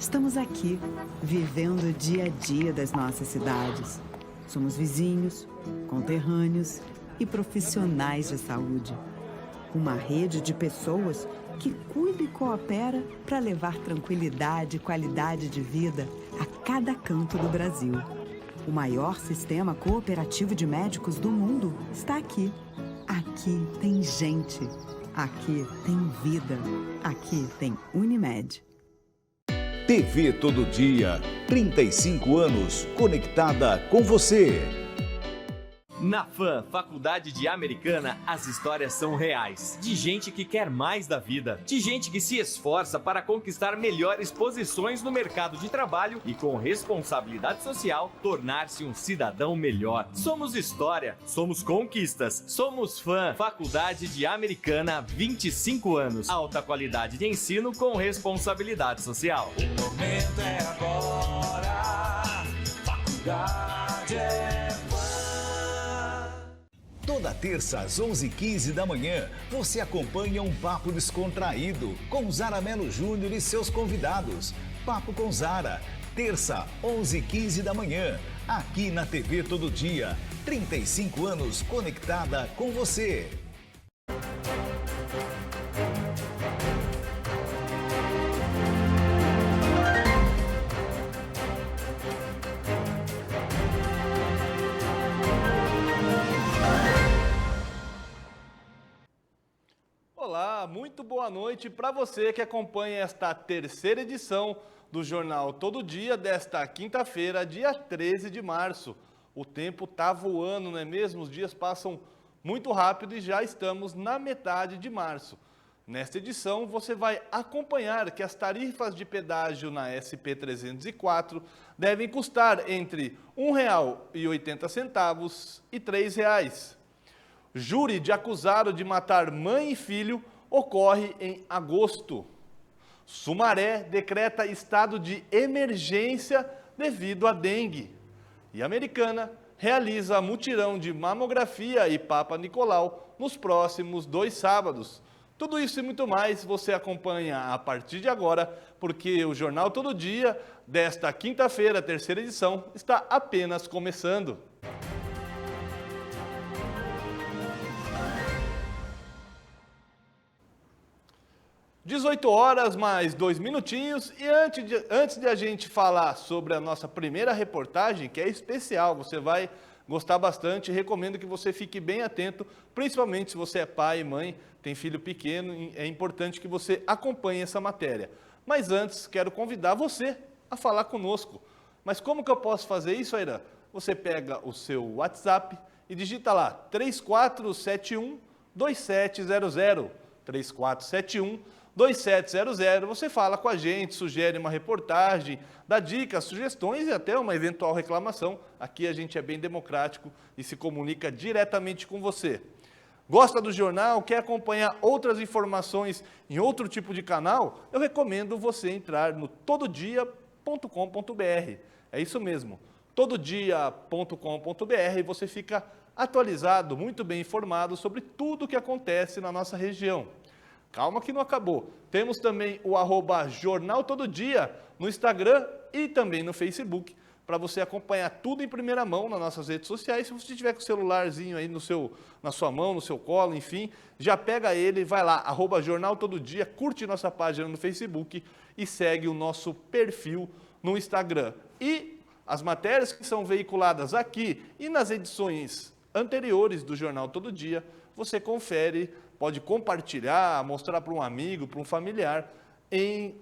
Estamos aqui, vivendo o dia a dia das nossas cidades. Somos vizinhos, conterrâneos e profissionais de saúde. Uma rede de pessoas que cuida e coopera para levar tranquilidade e qualidade de vida a cada canto do Brasil. O maior sistema cooperativo de médicos do mundo está aqui. Aqui tem gente. Aqui tem vida. Aqui tem Unimed. TV Todo Dia, 35 anos, conectada com você. Na FAM, Faculdade de Americana, as histórias são reais. De gente que quer mais da vida. De gente que se esforça para conquistar melhores posições no mercado de trabalho e, com responsabilidade social, tornar-se um cidadão melhor. Somos história, somos conquistas, somos FAM, Faculdade de Americana, 25 anos. Alta qualidade de ensino com responsabilidade social. O momento é agora, Faculdade é Toda terça às 11h15 da manhã, você acompanha um papo descontraído com Zara Mello Júnior e seus convidados. Papo com Zara, terça, 11h15 da manhã, aqui na TV Todo Dia. 35 anos conectada com você. Olá, muito boa noite para você que acompanha esta terceira edição do Jornal Todo Dia desta quinta-feira, dia 13 de março. O tempo tá voando, não é mesmo? Os dias passam muito rápido e já estamos na metade de março. Nesta edição, você vai acompanhar que as tarifas de pedágio na SP-304 devem custar entre R$ 1,80 e R$ 3,00. Júri de acusado de matar mãe e filho ocorre em agosto. Sumaré decreta estado de emergência devido à dengue. E Americana realiza mutirão de mamografia e Papa Nicolau nos próximos 2 sábados. Tudo isso e muito mais você acompanha a partir de agora, porque o Jornal Todo Dia desta quinta-feira, terceira edição, está apenas começando. 18 horas mais 2 minutinhos e antes de a gente falar sobre a nossa primeira reportagem, que é especial, você vai gostar bastante, recomendo que você fique bem atento, principalmente se você é pai e mãe, tem filho pequeno, é importante que você acompanhe essa matéria. Mas antes, quero convidar você a falar conosco. Mas como que eu posso fazer isso, Aira? Você pega o seu WhatsApp e digita lá 3471-2700, 3471-2700, você fala com a gente, sugere uma reportagem, dá dicas, sugestões e até uma eventual reclamação. Aqui a gente é bem democrático e se comunica diretamente com você. Gosta do jornal? Quer acompanhar outras informações em outro tipo de canal? Eu recomendo você entrar no tododia.com.br. É isso mesmo, tododia.com.br e você fica atualizado, muito bem informado sobre tudo o que acontece na nossa região. Calma que não acabou. Temos também o @Jornal Todo Dia no Instagram e também no Facebook, para você acompanhar tudo em primeira mão nas nossas redes sociais. Se você tiver com o celularzinho aí na sua mão, no seu colo, enfim, já pega ele, vai lá, @Jornal Todo Dia, curte nossa página no Facebook e segue o nosso perfil no Instagram. E as matérias que são veiculadas aqui e nas edições anteriores do Jornal Todo Dia, você confere, pode compartilhar, mostrar para um amigo, para um familiar, em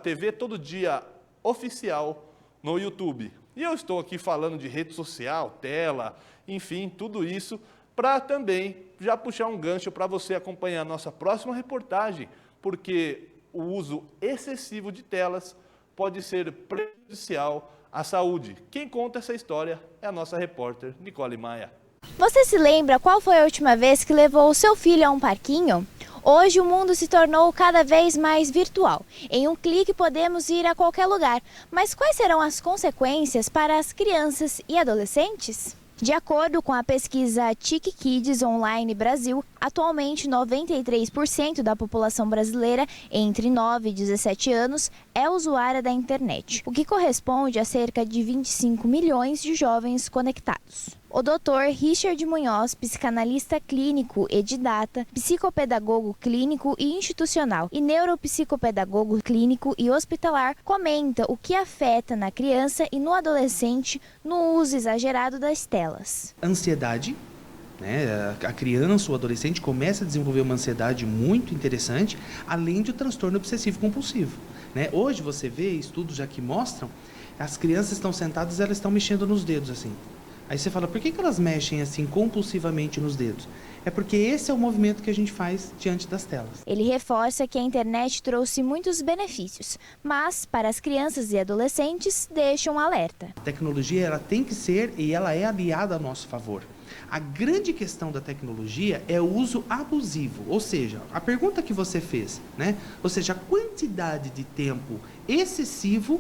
@TV Todo Dia Oficial no YouTube. E eu estou aqui falando de rede social, tela, enfim, tudo isso, para também já puxar um gancho para você acompanhar a nossa próxima reportagem, porque o uso excessivo de telas pode ser prejudicial à saúde. Quem conta essa história é a nossa repórter Nicole Maia. Você se lembra qual foi a última vez que levou o seu filho a um parquinho? Hoje o mundo se tornou cada vez mais virtual. Em um clique podemos ir a qualquer lugar. Mas quais serão as consequências para as crianças e adolescentes? De acordo com a pesquisa TIC Kids Online Brasil, atualmente 93% da população brasileira entre 9 e 17 anos é usuária da internet, o que corresponde a cerca de 25 milhões de jovens conectados. O Dr. Richard Munhoz, psicanalista clínico e didata, psicopedagogo clínico e institucional e neuropsicopedagogo clínico e hospitalar, comenta o que afeta na criança e no adolescente no uso exagerado das telas. Ansiedade, né? A criança ou adolescente começa a desenvolver uma ansiedade muito interessante, além do transtorno obsessivo-compulsivo, né? Hoje você vê estudos já que mostram, as crianças estão sentadas e elas estão mexendo nos dedos assim. Aí você fala, por que elas mexem assim compulsivamente nos dedos? É porque esse é o movimento que a gente faz diante das telas. Ele reforça que a internet trouxe muitos benefícios, mas para as crianças e adolescentes deixa um alerta. A tecnologia ela tem que ser e ela é aliada a nosso favor. A grande questão da tecnologia é o uso abusivo, ou seja, a pergunta que você fez, né? Ou seja, a quantidade de tempo excessivo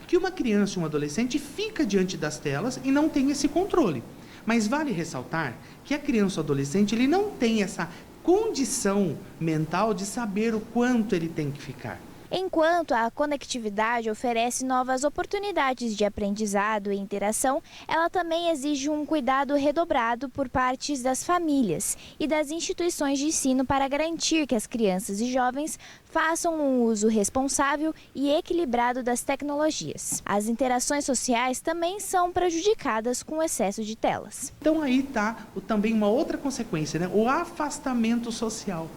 que uma criança e um adolescente fica diante das telas e não tem esse controle. Mas vale ressaltar que a criança ou adolescente ele não tem essa condição mental de saber o quanto ele tem que ficar. Enquanto a conectividade oferece novas oportunidades de aprendizado e interação, ela também exige um cuidado redobrado por parte das famílias e das instituições de ensino para garantir que as crianças e jovens façam um uso responsável e equilibrado das tecnologias. As interações sociais também são prejudicadas com o excesso de telas. Então aí está também uma outra consequência, né? O afastamento social.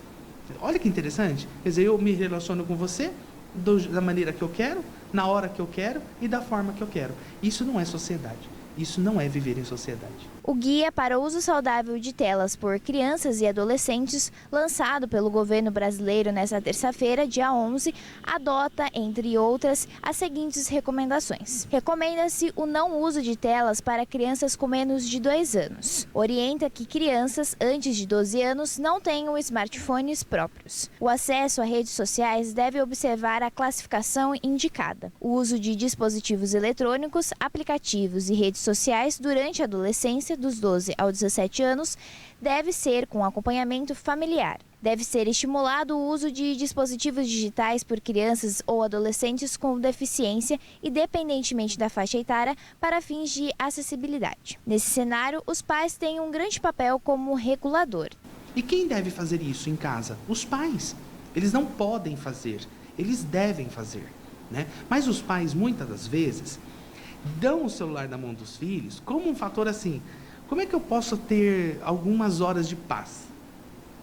Olha que interessante, quer dizer, eu me relaciono com você da maneira que eu quero, na hora que eu quero e da forma que eu quero. Isso não é sociedade, isso não é viver em sociedade. O Guia para o Uso Saudável de Telas por Crianças e Adolescentes, lançado pelo governo brasileiro nesta terça-feira, dia 11, adota, entre outras, as seguintes recomendações. Recomenda-se o não uso de telas para crianças com menos de 2 anos. Orienta que crianças antes de 12 anos não tenham smartphones próprios. O acesso a redes sociais deve observar a classificação indicada. O uso de dispositivos eletrônicos, aplicativos e redes sociais durante a adolescência dos 12 aos 17 anos deve ser com acompanhamento familiar. Deve ser estimulado o uso de dispositivos digitais por crianças ou adolescentes com deficiência, independentemente da faixa etária, para fins de acessibilidade. Nesse cenário, os pais têm um grande papel como regulador. E quem deve fazer isso em casa? Os pais. Eles não podem fazer, eles devem fazer, né? Mas os pais, muitas das vezes, dão o celular na mão dos filhos como um fator assim, como é que eu posso ter algumas horas de paz?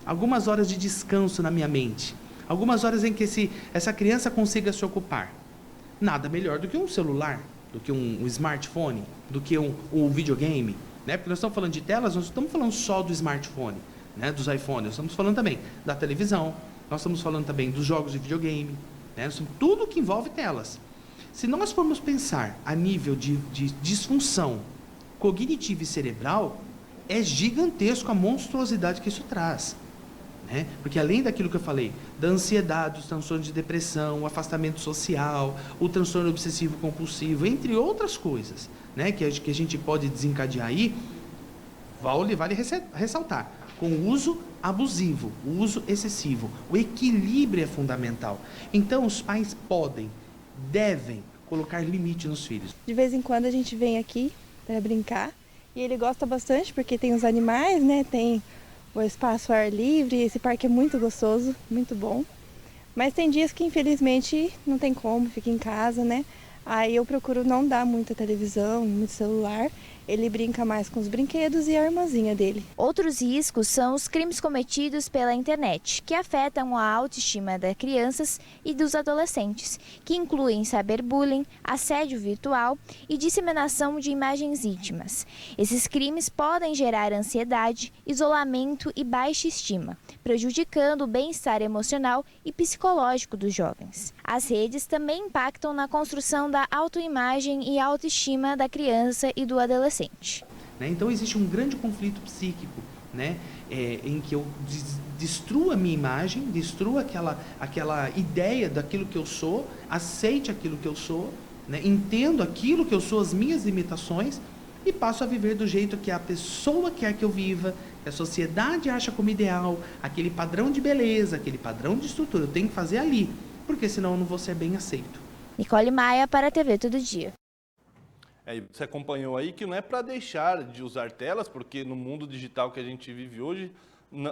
Algumas horas de descanso na minha mente? Algumas horas em que essa criança consiga se ocupar? Nada melhor do que um celular, do que um smartphone, do que um videogame, né? Porque nós estamos falando de telas, nós não estamos falando só do smartphone, né? Dos iPhones, nós estamos falando também da televisão, nós estamos falando também dos jogos de videogame, né? Tudo que envolve telas. Se nós formos pensar a nível de disfunção cognitiva e cerebral, é gigantesco a monstruosidade que isso traz, né? Porque além daquilo que eu falei, da ansiedade, os transtornos de depressão, o afastamento social, o transtorno obsessivo compulsivo, entre outras coisas, né? que a gente pode desencadear aí, vale ressaltar, com o uso abusivo, o uso excessivo, o equilíbrio é fundamental. Então os pais podem, devem colocar limite nos filhos. De vez em quando a gente vem aqui para brincar e ele gosta bastante porque tem os animais, né? Tem o espaço ao ar livre, esse parque é muito gostoso, muito bom. Mas tem dias que infelizmente não tem como, fica em casa, né? Aí eu procuro não dar muita televisão, muito celular. Ele brinca mais com os brinquedos e a irmãzinha dele. Outros riscos são os crimes cometidos pela internet, que afetam a autoestima das crianças e dos adolescentes, que incluem cyberbullying, assédio virtual e disseminação de imagens íntimas. Esses crimes podem gerar ansiedade, isolamento e baixa estima, prejudicando o bem-estar emocional e psicológico dos jovens. As redes também impactam na construção da autoimagem e autoestima da criança e do adolescente. Então existe um grande conflito psíquico, né? Em que eu destruo a minha imagem, destruo aquela ideia daquilo que eu sou, aceite aquilo que eu sou, né? Entendo aquilo que eu sou, as minhas limitações, e passo a viver do jeito que a pessoa quer que eu viva, que a sociedade acha como ideal, aquele padrão de beleza, aquele padrão de estrutura. Eu tenho que fazer ali, porque senão eu não vou ser bem aceito. Nicole Maia para a TV Todo Dia. Você acompanhou aí que não é para deixar de usar telas, porque no mundo digital que a gente vive hoje,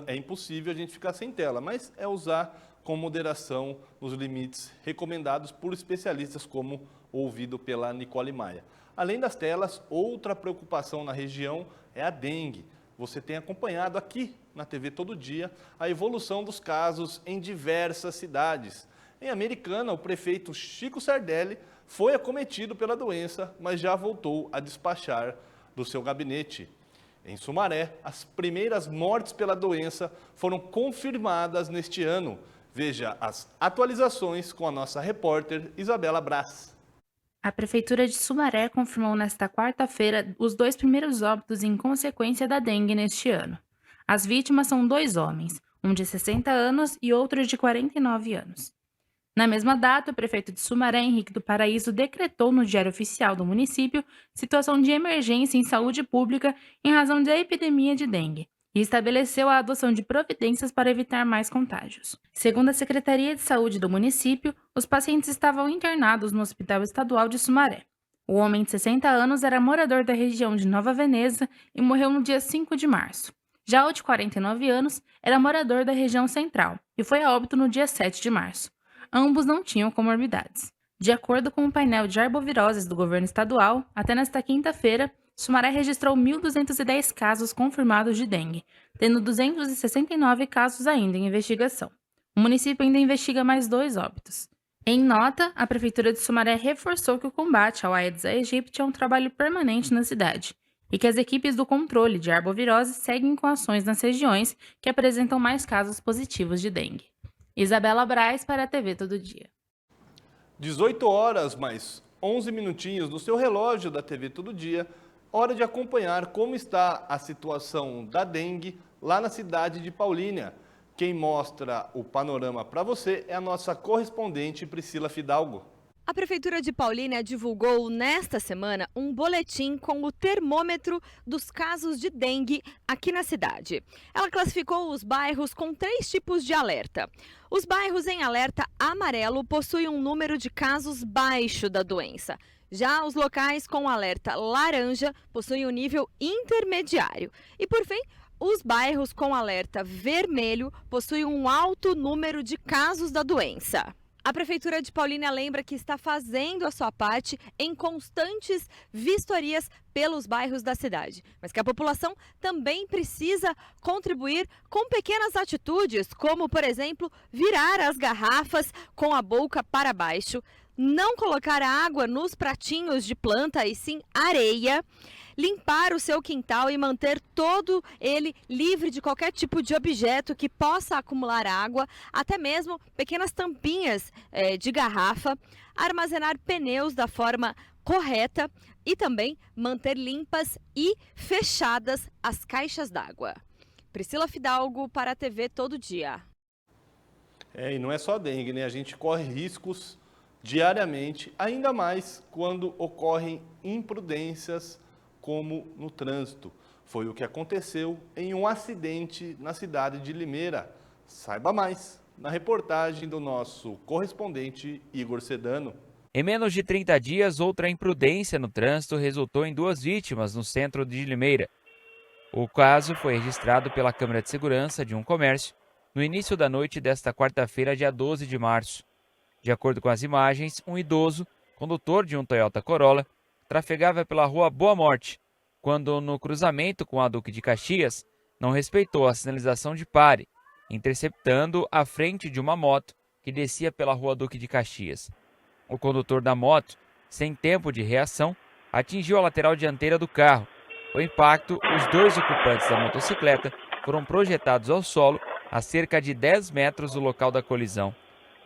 é impossível a gente ficar sem tela, mas é usar com moderação nos limites recomendados por especialistas, como ouvido pela Nicole Maia. Além das telas, outra preocupação na região é a dengue. Você tem acompanhado aqui na TV Todo Dia a evolução dos casos em diversas cidades. Em Americana, o prefeito Chico Sardelli foi acometido pela doença, mas já voltou a despachar do seu gabinete. Em Sumaré, as primeiras mortes pela doença foram confirmadas neste ano. Veja as atualizações com a nossa repórter Isabela Braz. A Prefeitura de Sumaré confirmou nesta quarta-feira os 2 primeiros óbitos em consequência da dengue neste ano. As vítimas são 2 homens, um de 60 anos e outro de 49 anos. Na mesma data, o prefeito de Sumaré, Henrique do Paraíso, decretou no Diário Oficial do município situação de emergência em saúde pública em razão da epidemia de dengue e estabeleceu a adoção de providências para evitar mais contágios. Segundo a Secretaria de Saúde do município, os pacientes estavam internados no Hospital Estadual de Sumaré. O homem de 60 anos era morador da região de Nova Veneza e morreu no dia 5 de março. Já o de 49 anos era morador da região central e foi a óbito no dia 7 de março. Ambos não tinham comorbidades. De acordo com o painel de arboviroses do governo estadual, até nesta quinta-feira, Sumaré registrou 1.210 casos confirmados de dengue, tendo 269 casos ainda em investigação. O município ainda investiga mais 2 óbitos. Em nota, a Prefeitura de Sumaré reforçou que o combate ao Aedes aegypti é um trabalho permanente na cidade e que as equipes do controle de arbovirose seguem com ações nas regiões que apresentam mais casos positivos de dengue. Isabela Braz para a TV Todo Dia. 18 horas mais 11 minutinhos no seu relógio da TV Todo Dia. Hora de acompanhar como está a situação da dengue lá na cidade de Paulínia. Quem mostra o panorama para você é a nossa correspondente Priscila Fidalgo. A Prefeitura de Paulínia divulgou nesta semana um boletim com o termômetro dos casos de dengue aqui na cidade. Ela classificou os bairros com 3 tipos de alerta. Os bairros em alerta amarelo possuem um número de casos baixo da doença. Já os locais com alerta laranja possuem um nível intermediário. E por fim, os bairros com alerta vermelho possuem um alto número de casos da doença. A Prefeitura de Paulínia lembra que está fazendo a sua parte em constantes vistorias pelos bairros da cidade, mas que a população também precisa contribuir com pequenas atitudes, como, por exemplo, virar as garrafas com a boca para baixo, não colocar água nos pratinhos de planta e sim areia, limpar o seu quintal e manter todo ele livre de qualquer tipo de objeto que possa acumular água, até mesmo pequenas tampinhas de garrafa, armazenar pneus da forma correta e também manter limpas e fechadas as caixas d'água. Priscila Fidalgo para a TV Todo Dia. E não é só dengue, né? A gente corre riscos diariamente, ainda mais quando ocorrem imprudências como no trânsito. Foi o que aconteceu em um acidente na cidade de Limeira. Saiba mais na reportagem do nosso correspondente Igor Sedano. Em menos de 30 dias, outra imprudência no trânsito resultou em 2 vítimas no centro de Limeira. O caso foi registrado pela câmera de segurança de um comércio no início da noite desta quarta-feira, dia 12 de março. De acordo com as imagens, um idoso, condutor de um Toyota Corolla, trafegava pela rua Boa Morte, quando no cruzamento com a Duque de Caxias, não respeitou a sinalização de pare, interceptando a frente de uma moto que descia pela rua Duque de Caxias. O condutor da moto, sem tempo de reação, atingiu a lateral dianteira do carro. O impacto, os 2 ocupantes da motocicleta foram projetados ao solo a cerca de 10 metros do local da colisão.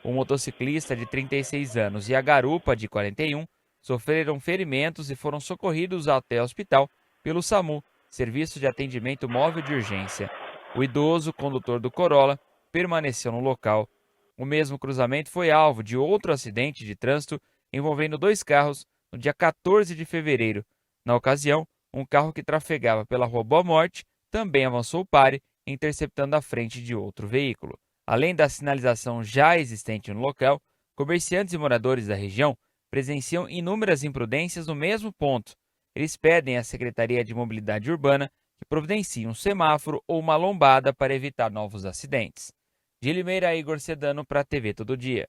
O motociclista de 36 anos e a garupa de 41 sofreram ferimentos e foram socorridos até o hospital pelo SAMU, Serviço de Atendimento Móvel de Urgência. O idoso condutor do Corolla permaneceu no local. O mesmo cruzamento foi alvo de outro acidente de trânsito envolvendo 2 carros no dia 14 de fevereiro. Na ocasião, um carro que trafegava pela Rua Boa Morte também avançou o pare, interceptando a frente de outro veículo. Além da sinalização já existente no local, comerciantes e moradores da região presenciam inúmeras imprudências no mesmo ponto. Eles pedem à Secretaria de Mobilidade Urbana que providencie um semáforo ou uma lombada para evitar novos acidentes. De Limeira, Igor Sedano para a TV Todo Dia.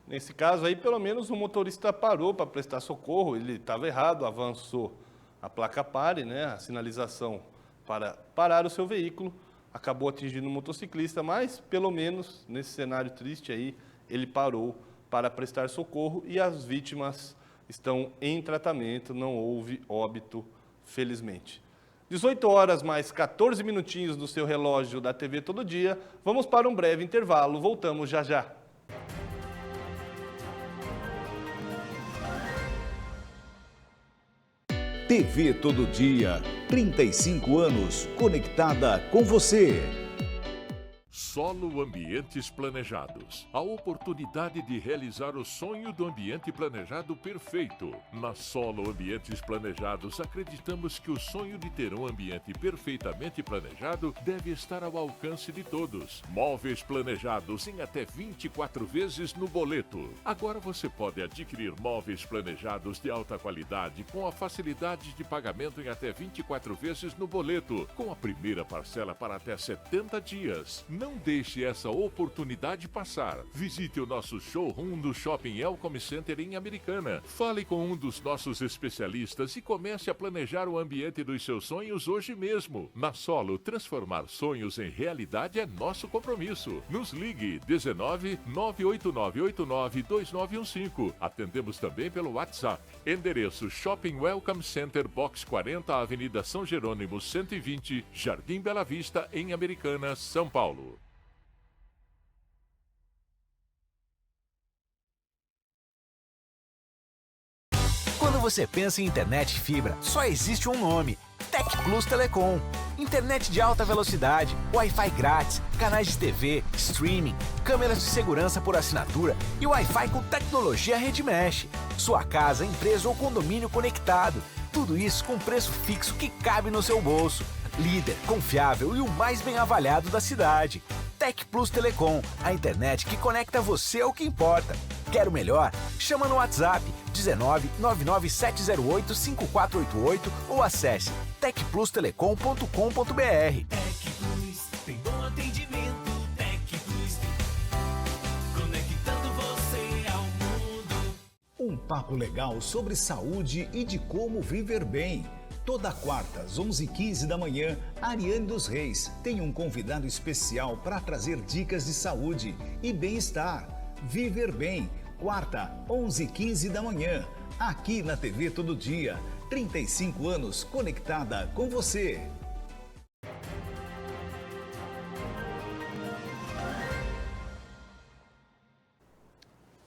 Nesse caso aí, pelo menos o motorista parou para prestar socorro, ele estava errado, avançou a placa pare, né, a sinalização para parar o seu veículo, acabou atingindo o motociclista, mas pelo menos nesse cenário triste aí, ele parou para prestar socorro e as vítimas estão em tratamento, não houve óbito, felizmente. 18 horas mais 14 minutinhos no seu relógio da TV Todo Dia, vamos para um breve intervalo, voltamos já já. TV Todo Dia, 35 anos, conectada com você. Solo Ambientes Planejados. A oportunidade de realizar o sonho do ambiente planejado perfeito. Na Solo Ambientes Planejados, acreditamos que o sonho de ter um ambiente perfeitamente planejado deve estar ao alcance de todos. Móveis planejados em até 24 vezes no boleto. Agora você pode adquirir móveis planejados de alta qualidade com a facilidade de pagamento em até 24 vezes no boleto, com a primeira parcela para até 70 dias. Não deixe essa oportunidade passar. Visite o nosso showroom do Shopping Elcom Center em Americana. Fale com um dos nossos especialistas e comece a planejar o ambiente dos seus sonhos hoje mesmo. Na Solo, transformar sonhos em realidade é nosso compromisso. Nos ligue 19 98989 2915. Atendemos também pelo WhatsApp. Endereço Shopping Welcome Center, Box 40, Avenida São Jerônimo 120, Jardim Bela Vista, em Americana, São Paulo. Quando você pensa em internet fibra, só existe um nome: Tec Plus Telecom. Internet de alta velocidade, Wi-Fi grátis, canais de TV, streaming, câmeras de segurança por assinatura e Wi-Fi com tecnologia Rede Mesh. Sua casa, empresa ou condomínio conectado. Tudo isso com preço fixo que cabe no seu bolso. Líder, confiável e o mais bem avaliado da cidade. Tec Plus Telecom, a internet que conecta você ao que importa. Quer o melhor? Chama no WhatsApp 19 99708 5488 ou acesse tecplustelecom.com.br. Tec Plus tem bom atendimento. Tec Plus, conectando você ao mundo. Um papo legal sobre saúde e de como viver bem. Toda quarta, às 11h15 da manhã, Ariane dos Reis tem um convidado especial para trazer dicas de saúde e bem-estar. Viver Bem, quarta, 11h15 da manhã, aqui na TV Todo Dia. 35 anos conectada com você.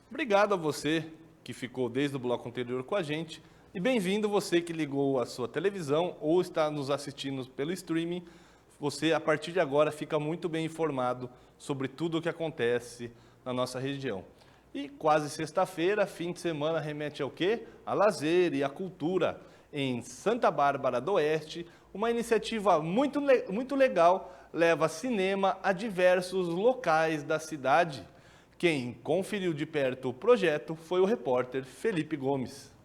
Obrigado a você que ficou desde o bloco anterior com a gente. E bem-vindo você que ligou a sua televisão ou está nos assistindo pelo streaming. Você, a partir de agora, fica muito bem informado sobre tudo o que acontece na nossa região. E quase sexta-feira, fim de semana, remete ao quê? A lazer e a cultura. Em Santa Bárbara do Oeste, uma iniciativa muito legal leva cinema a diversos locais da cidade. Quem conferiu de perto o projeto foi o repórter Felipe Gomes.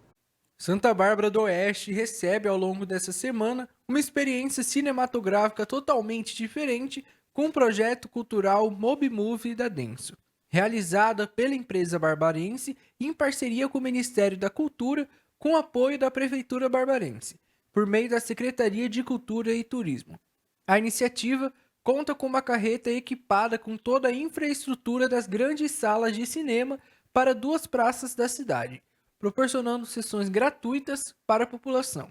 Santa Bárbara do Oeste recebe ao longo dessa semana uma experiência cinematográfica totalmente diferente com o projeto cultural Mob Movie da Denso, realizada pela empresa barbarense em parceria com o Ministério da Cultura, com apoio da Prefeitura Barbarense, por meio da Secretaria de Cultura e Turismo. A iniciativa conta com uma carreta equipada com toda a infraestrutura das grandes salas de cinema para 2 praças da cidade, proporcionando sessões gratuitas para a população.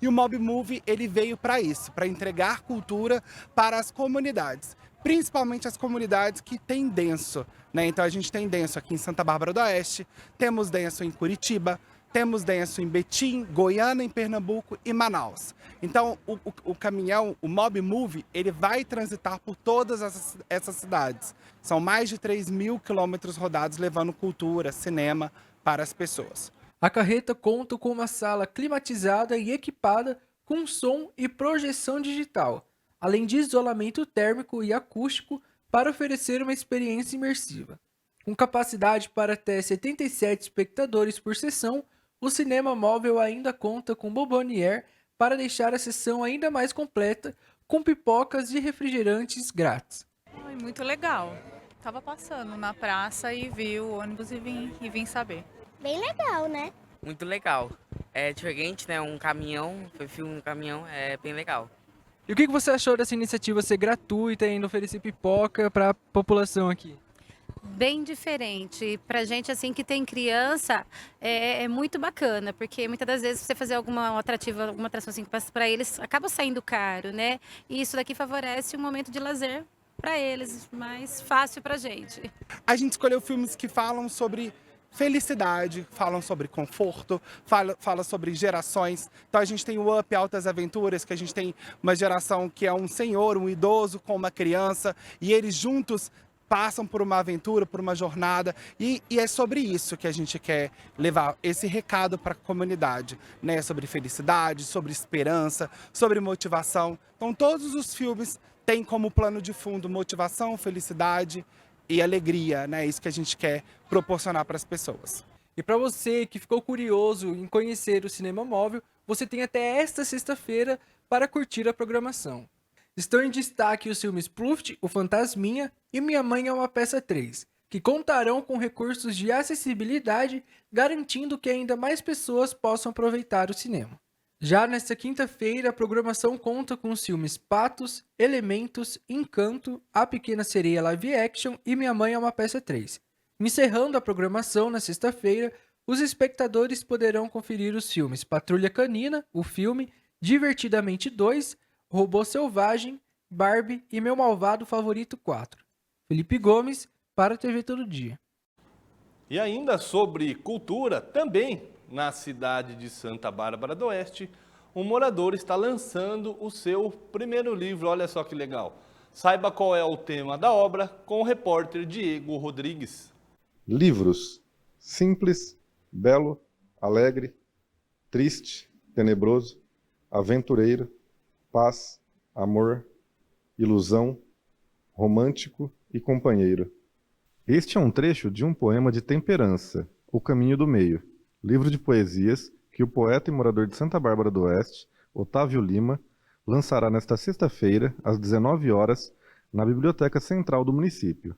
E o Mob Movie ele veio para isso, para entregar cultura para as comunidades, principalmente as comunidades que têm Denso, né? Então a gente tem Denso aqui em Santa Bárbara do Oeste, temos Denso em Curitiba, temos Denso em Betim, Goiânia, em Pernambuco e Manaus. Então o caminhão, o Mob Movie, ele vai transitar por todas essas cidades. São mais de 3.000 quilômetros rodados levando cultura, cinema para as pessoas. A carreta conta com uma sala climatizada e equipada com som e projeção digital, além de isolamento térmico e acústico para oferecer uma experiência imersiva. Com capacidade para até 77 espectadores por sessão, o cinema móvel ainda conta com bomboniere para deixar a sessão ainda mais completa, com pipocas e refrigerantes grátis. Muito legal. Tava passando na praça e vi o ônibus e vim saber. Bem legal, né? Muito legal. É diferente, né? Um caminhão, foi filme um caminhão, é bem legal. E o que você achou dessa iniciativa ser gratuita e ainda oferecer pipoca para a população aqui? Bem diferente. Pra gente, assim, que tem criança, é muito bacana, porque muitas das vezes você fazer alguma atração assim, para eles, acaba saindo caro, né? E isso daqui favorece um momento de lazer para eles, mais fácil pra gente. A gente escolheu filmes que falam sobre felicidade, falam sobre conforto, fala sobre gerações. Então a gente tem o Up Altas Aventuras, que a gente tem uma geração que é um senhor, um idoso com uma criança, e eles juntos passam por uma aventura, por uma jornada, e é sobre isso que a gente quer levar esse recado para a comunidade, né? Sobre felicidade, sobre esperança, sobre motivação. Então todos os filmes têm como plano de fundo motivação, felicidade e alegria, né? É isso que a gente quer proporcionar para as pessoas. E para você que ficou curioso em conhecer o cinema móvel, você tem até esta sexta-feira para curtir a programação. Estão em destaque os filmes Pluft, O Fantasminha e Minha Mãe é uma Peça 3, que contarão com recursos de acessibilidade, garantindo que ainda mais pessoas possam aproveitar o cinema. Já nesta quinta-feira, a programação conta com os filmes Patos, Elementos, Encanto, A Pequena Sereia Live Action e Minha Mãe é uma Peça 3. Encerrando a programação na sexta-feira, os espectadores poderão conferir os filmes Patrulha Canina, o filme, Divertidamente 2, Robô Selvagem, Barbie e Meu Malvado Favorito 4. Felipe Gomes, para a TV Todo Dia. E ainda sobre cultura, também na cidade de Santa Bárbara do Oeste, um morador está lançando o seu primeiro livro. Olha só que legal. Saiba qual é o tema da obra com o repórter Diego Rodrigues. Livros. Simples, belo, alegre, triste, tenebroso, aventureiro, paz, amor, ilusão, romântico e companheiro. Este é um trecho de um poema de Temperança, O Caminho do Meio, livro de poesias que o poeta e morador de Santa Bárbara do Oeste, Otávio Lima, lançará nesta sexta-feira, às 19 horas, na Biblioteca Central do município.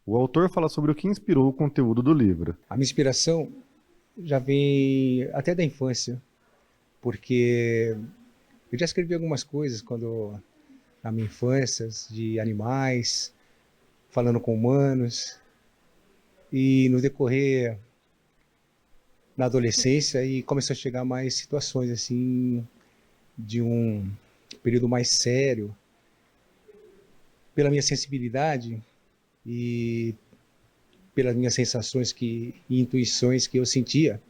O autor fala sobre o que inspirou o conteúdo do livro. A minha inspiração já vem até da infância, porque eu já escrevi algumas coisas na minha infância, de animais, falando com humanos, e no decorrer na adolescência e começou a chegar mais situações assim de um período mais sério, pela minha sensibilidade e pelas minhas sensações e intuições que eu sentia,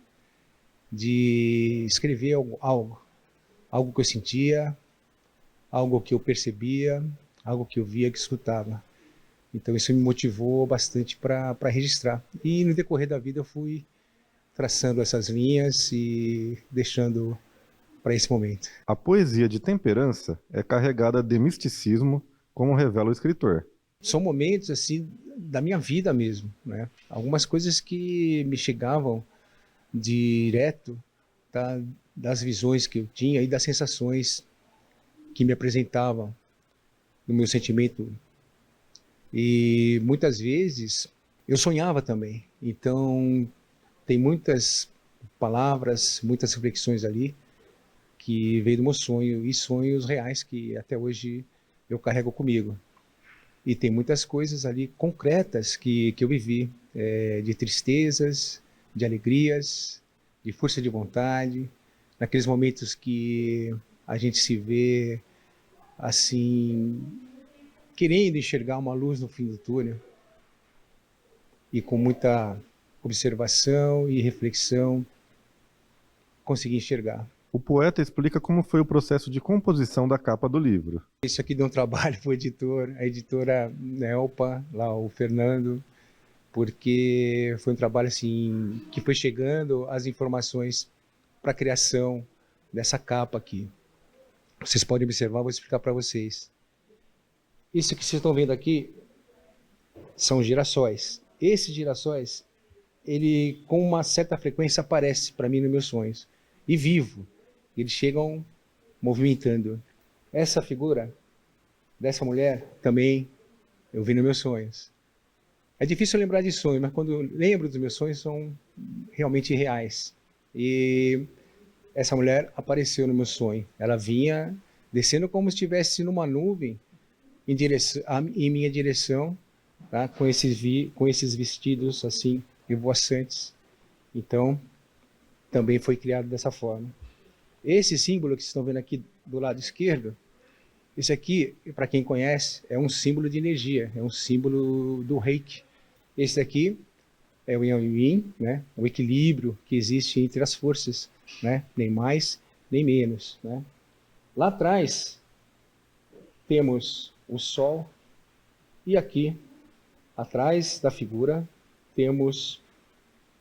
de escrever algo que eu sentia, algo que eu percebia, algo que eu via, que escutava. Então isso me motivou bastante para registrar. E no decorrer da vida eu fui traçando essas linhas e deixando para esse momento. A poesia de Temperança é carregada de misticismo, como revela o escritor. São momentos assim da minha vida mesmo, né? Algumas coisas que me chegavam direto das visões que eu tinha e das sensações que me apresentavam no meu sentimento. E muitas vezes eu sonhava também. Então tem muitas palavras, muitas reflexões ali que veio do meu sonho e sonhos reais que até hoje eu carrego comigo. E tem muitas coisas ali concretas que eu vivi, de tristezas, de alegrias, de força de vontade, naqueles momentos que a gente se vê assim, querendo enxergar uma luz no fim do túnel, e com muita observação e reflexão consegui enxergar. O poeta explica como foi o processo de composição da capa do livro. Isso aqui deu um trabalho para o editor, a editora Nelpa, lá o Fernando, porque foi um trabalho assim que foi chegando as informações para a criação dessa capa aqui. Vocês podem observar, vou explicar para vocês. Isso que vocês estão vendo aqui são girassóis. Esses girassóis, ele com uma certa frequência aparece para mim nos meus sonhos. E vivo. Eles chegam movimentando. Essa figura dessa mulher também eu vi nos meus sonhos. É difícil lembrar de sonhos, mas quando eu lembro dos meus sonhos são realmente reais. E essa mulher apareceu no meu sonho. Ela vinha descendo como se estivesse numa nuvem em minha direção, tá? com esses vestidos assim, esvoaçantes. Então, também foi criado dessa forma. Esse símbolo que vocês estão vendo aqui do lado esquerdo, esse aqui, para quem conhece, é um símbolo de energia, é um símbolo do Reiki. Esse daqui é o Yang e Yin, né? O equilíbrio que existe entre as forças, né? Nem mais, nem menos, né? Lá atrás temos o Sol e aqui, atrás da figura, temos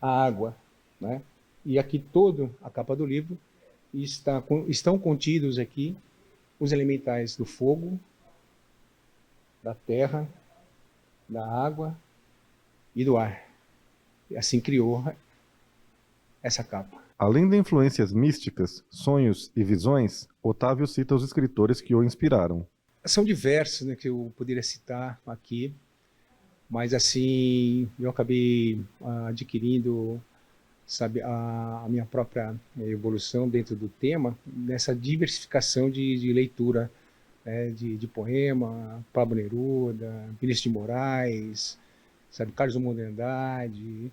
a água, né? E aqui toda a capa do livro estão contidos aqui os elementais do fogo, da terra, da água e do ar. E assim criou essa capa. Além de influências místicas, sonhos e visões, Otávio cita os escritores que o inspiraram. São diversos, né, que eu poderia citar aqui, mas assim, eu acabei adquirindo, sabe, a minha própria evolução dentro do tema, nessa diversificação de leitura, né, de poema, Pablo Neruda, Vinícius de Moraes, sabe, Carlos Drummond de Andrade,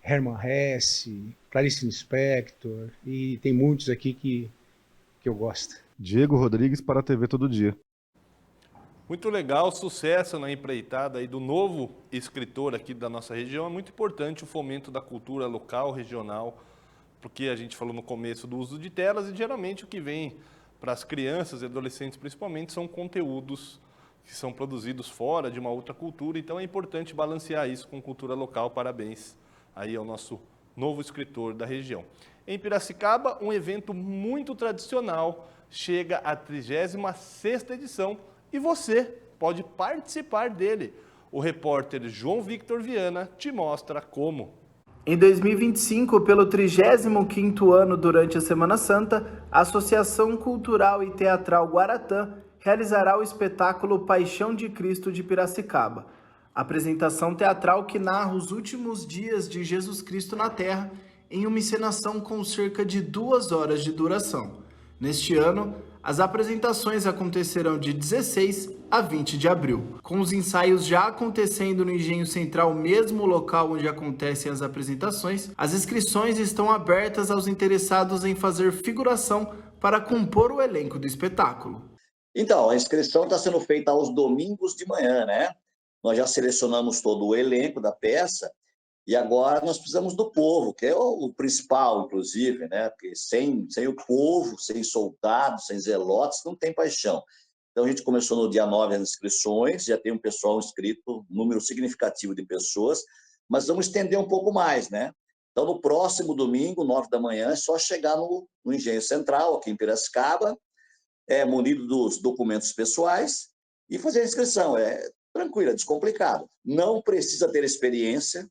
Hermann Hesse, Clarice Lispector, e tem muitos aqui que eu gosto. Diego Rodrigues para a TV Todo Dia. Muito legal, sucesso na empreitada aí do novo escritor aqui da nossa região. É muito importante o fomento da cultura local, regional, porque a gente falou no começo do uso de telas e geralmente o que vem para as crianças e adolescentes principalmente são conteúdos que são produzidos fora de uma outra cultura, então é importante balancear isso com cultura local. Parabéns aí ao nosso novo escritor da região. Em Piracicaba, um evento muito tradicional chega à 36ª edição e você pode participar dele. O repórter João Victor Viana te mostra como. Em 2025, pelo 35º ano durante a Semana Santa, a Associação Cultural e Teatral Guaratã realizará o espetáculo Paixão de Cristo de Piracicaba. Apresentação teatral que narra os últimos dias de Jesus Cristo na Terra em uma encenação com cerca de 2 horas de duração. Neste ano, as apresentações acontecerão de 16 a 20 de abril, com os ensaios já acontecendo no Engenho Central, mesmo local onde acontecem as apresentações. As inscrições estão abertas aos interessados em fazer figuração para compor o elenco do espetáculo. Então, a inscrição está sendo feita aos domingos de manhã, né? Nós já selecionamos todo o elenco da peça e agora nós precisamos do povo, que é o principal, inclusive, né? Porque sem o povo, sem soldados, sem zelotes, não tem paixão. Então, a gente começou no dia 9 as inscrições, já tem um pessoal inscrito, um número significativo de pessoas, mas vamos estender um pouco mais, né? Então, no próximo domingo, 9 da manhã, é só chegar no Engenho Central, aqui em Piracicaba, munido dos documentos pessoais e fazer a inscrição. É tranquilo, é descomplicado. Não precisa ter experiência.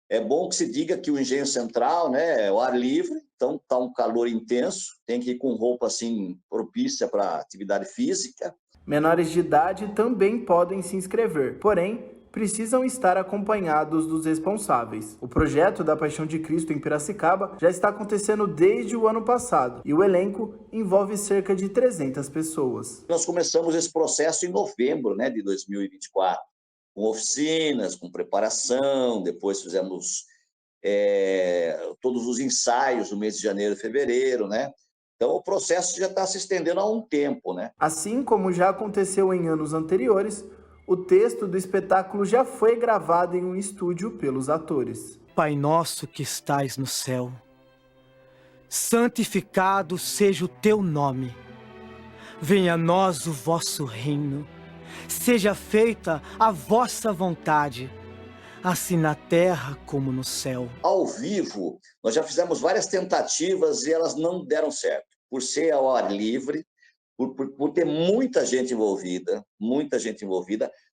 É bom que se diga que o Engenho Central, né, é o ar livre, então está um calor intenso, tem que ir com roupa assim propícia para atividade física. Menores de idade também podem se inscrever, porém precisam estar acompanhados dos responsáveis. O projeto da Paixão de Cristo em Piracicaba já está acontecendo desde o ano passado e o elenco envolve cerca de 300 pessoas. Nós começamos esse processo em novembro, né, de 2024, com oficinas, com preparação, depois fizemos todos os ensaios no mês de janeiro e fevereiro, né? Então o processo já está se estendendo há um tempo, né? Assim como já aconteceu em anos anteriores, o texto do espetáculo já foi gravado em um estúdio pelos atores. Pai nosso que estais no céu, santificado seja o teu nome. Venha a nós o vosso reino. Seja feita a vossa vontade, assim na terra como no céu. Ao vivo, nós já fizemos várias tentativas e elas não deram certo. Por ser ao ar livre, por ter muita gente envolvida,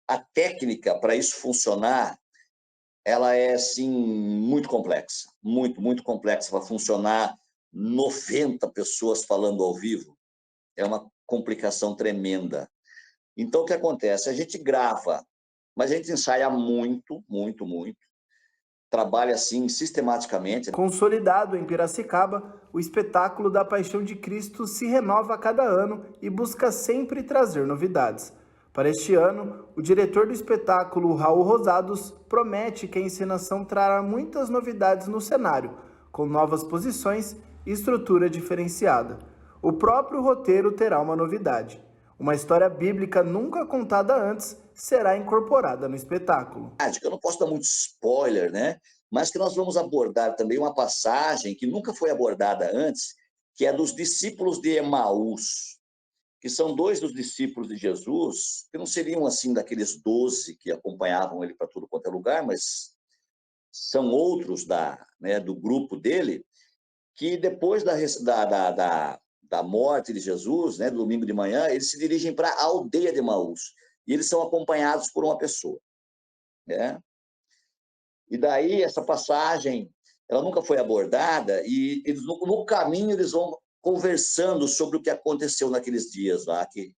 a técnica para isso funcionar, ela é, assim, muito complexa. Muito complexa para funcionar 90 pessoas falando ao vivo. É uma complicação tremenda. Então, o que acontece? A gente grava, mas a gente ensaia muito. Trabalha, assim, sistematicamente. Consolidado em Piracicaba, o espetáculo da Paixão de Cristo se renova a cada ano e busca sempre trazer novidades. Para este ano, o diretor do espetáculo, Raul Rosados, promete que a encenação trará muitas novidades no cenário, com novas posições e estrutura diferenciada. O próprio roteiro terá uma novidade. Uma história bíblica nunca contada antes será incorporada no espetáculo. Eu não posso dar muito spoiler, né? Mas que nós vamos abordar também uma passagem que nunca foi abordada antes, que é dos discípulos de Emaús, que são 2 dos discípulos de Jesus, que não seriam assim daqueles 12 que acompanhavam ele para tudo quanto é lugar, mas são outros do grupo dele, que depois da morte de Jesus, do domingo de manhã, eles se dirigem para a aldeia de Emaús, e eles são acompanhados por uma pessoa. E daí, essa passagem, ela nunca foi abordada, e eles, no caminho eles vão conversando sobre o que aconteceu naqueles dias lá, que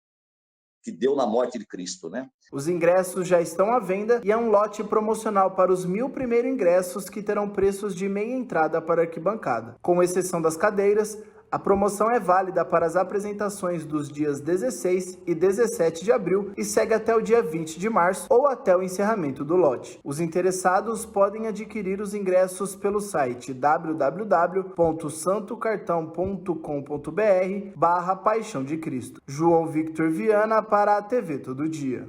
deu na morte de Cristo, né? Os ingressos já estão à venda e é um lote promocional para os 1.000 primeiros ingressos que terão preços de meia entrada para arquibancada. Com exceção das cadeiras, a promoção é válida para as apresentações dos dias 16 e 17 de abril e segue até o dia 20 de março ou até o encerramento do lote. Os interessados podem adquirir os ingressos pelo site www.santocartão.com.br/Paixão de Cristo. João Victor Viana para a TV Todo Dia.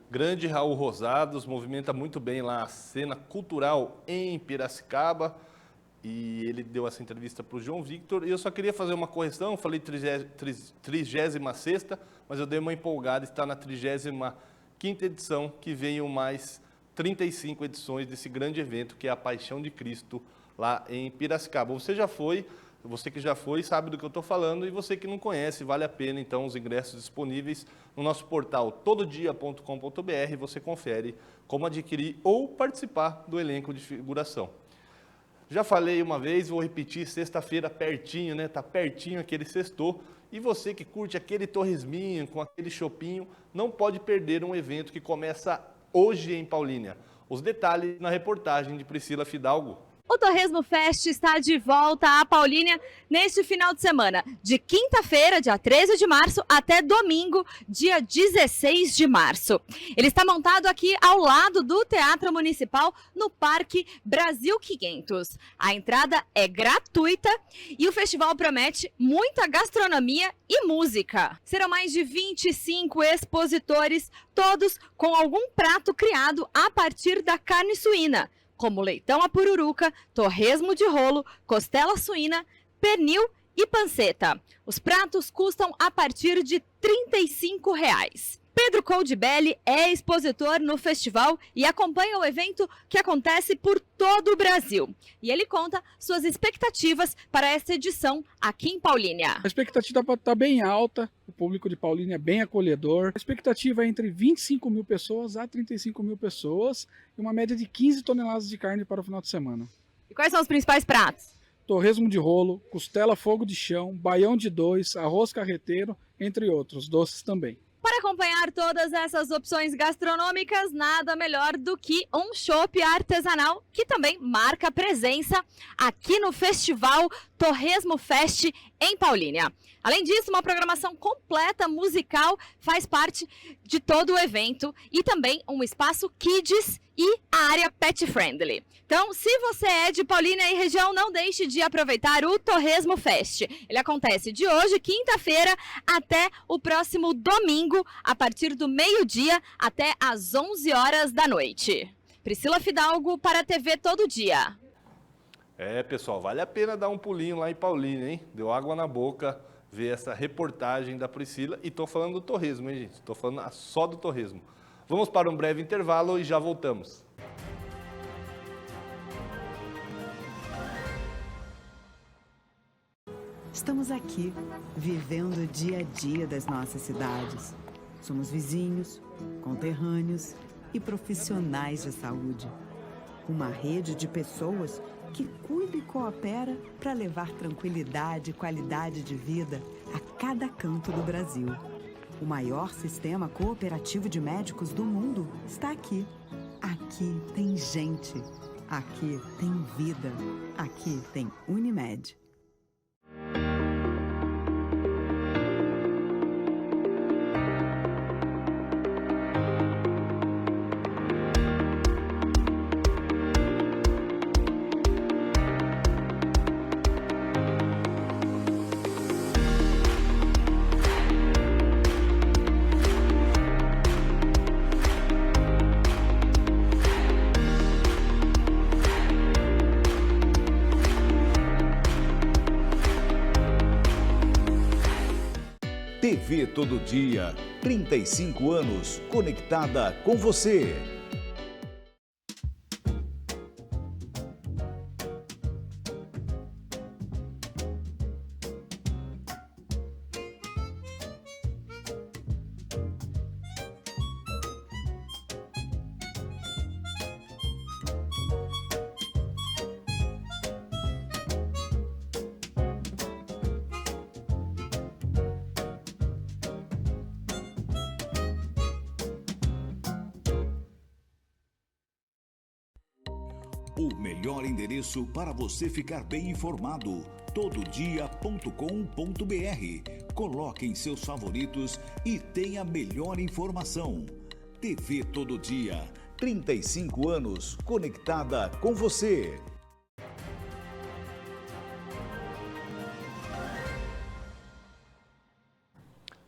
Grande Raul Rosados, movimenta muito bem lá a cena cultural em Piracicaba. E ele deu essa entrevista para o João Victor. E eu só queria fazer uma correção, falei 36ª, mas eu dei uma empolgada, está na 35ª edição, que veio mais 35 edições desse grande evento, que é a Paixão de Cristo, lá em Piracicaba. Você que já foi, sabe do que eu estou falando, e você que não conhece, vale a pena, então, os ingressos disponíveis no nosso portal tododia.com.br, você confere como adquirir ou participar do elenco de figuração. Já falei uma vez, vou repetir, sexta-feira pertinho, né? Tá pertinho aquele sextou. E você que curte aquele torresminho com aquele chopinho, não pode perder um evento que começa hoje em Paulínia. Os detalhes na reportagem de Priscila Fidalgo. O Torresmo Fest está de volta à Paulínia neste final de semana, de quinta-feira, dia 13 de março, até domingo, dia 16 de março. Ele está montado aqui ao lado do Teatro Municipal, no Parque Brasil 500. A entrada é gratuita e o festival promete muita gastronomia e música. Serão mais de 25 expositores, todos com algum prato criado a partir da carne suína, como leitão à pururuca, torresmo de rolo, costela suína, pernil e panceta. Os pratos custam a partir de R$ 35. Pedro Coldibelli é expositor no festival e acompanha o evento que acontece por todo o Brasil. E ele conta suas expectativas para essa edição aqui em Paulínia. A expectativa está bem alta, o público de Paulínia é bem acolhedor. A expectativa é entre 25 mil pessoas a 35 mil pessoas e uma média de 15 toneladas de carne para o final de semana. E quais são os principais pratos? Torresmo de rolo, costela fogo de chão, baião de dois, arroz carreteiro, entre outros, doces também. Para acompanhar todas essas opções gastronômicas, nada melhor do que um chopp artesanal, que também marca presença aqui no Festival Torresmo Fest em Paulínia. Além disso, uma programação completa musical faz parte de todo o evento e também um espaço kids e a área pet friendly. Então, se você é de Paulínia e região, não deixe de aproveitar o Torresmo Fest. Ele acontece de hoje, quinta-feira, até o próximo domingo, a partir do meio-dia até às 11 horas da noite. Priscila Fidalgo para a TV Todo Dia. Pessoal, vale a pena dar um pulinho lá em Paulínia, hein? Deu água na boca ver essa reportagem da Priscila. E tô falando do torresmo, hein, gente? Tô falando só do torresmo. Vamos para um breve intervalo e já voltamos. Estamos aqui, vivendo o dia a dia das nossas cidades. Somos vizinhos, conterrâneos e profissionais de saúde. Uma rede de pessoas que cuida e coopera para levar tranquilidade e qualidade de vida a cada canto do Brasil. O maior sistema cooperativo de médicos do mundo está aqui. Aqui tem gente. Aqui tem vida. Aqui tem Unimed. TV Todo Dia, 35 anos, conectada com você. O melhor endereço para você ficar bem informado, tododia.com.br. Coloque em seus favoritos e tenha a melhor informação. TV Todo Dia, 35 anos, conectada com você.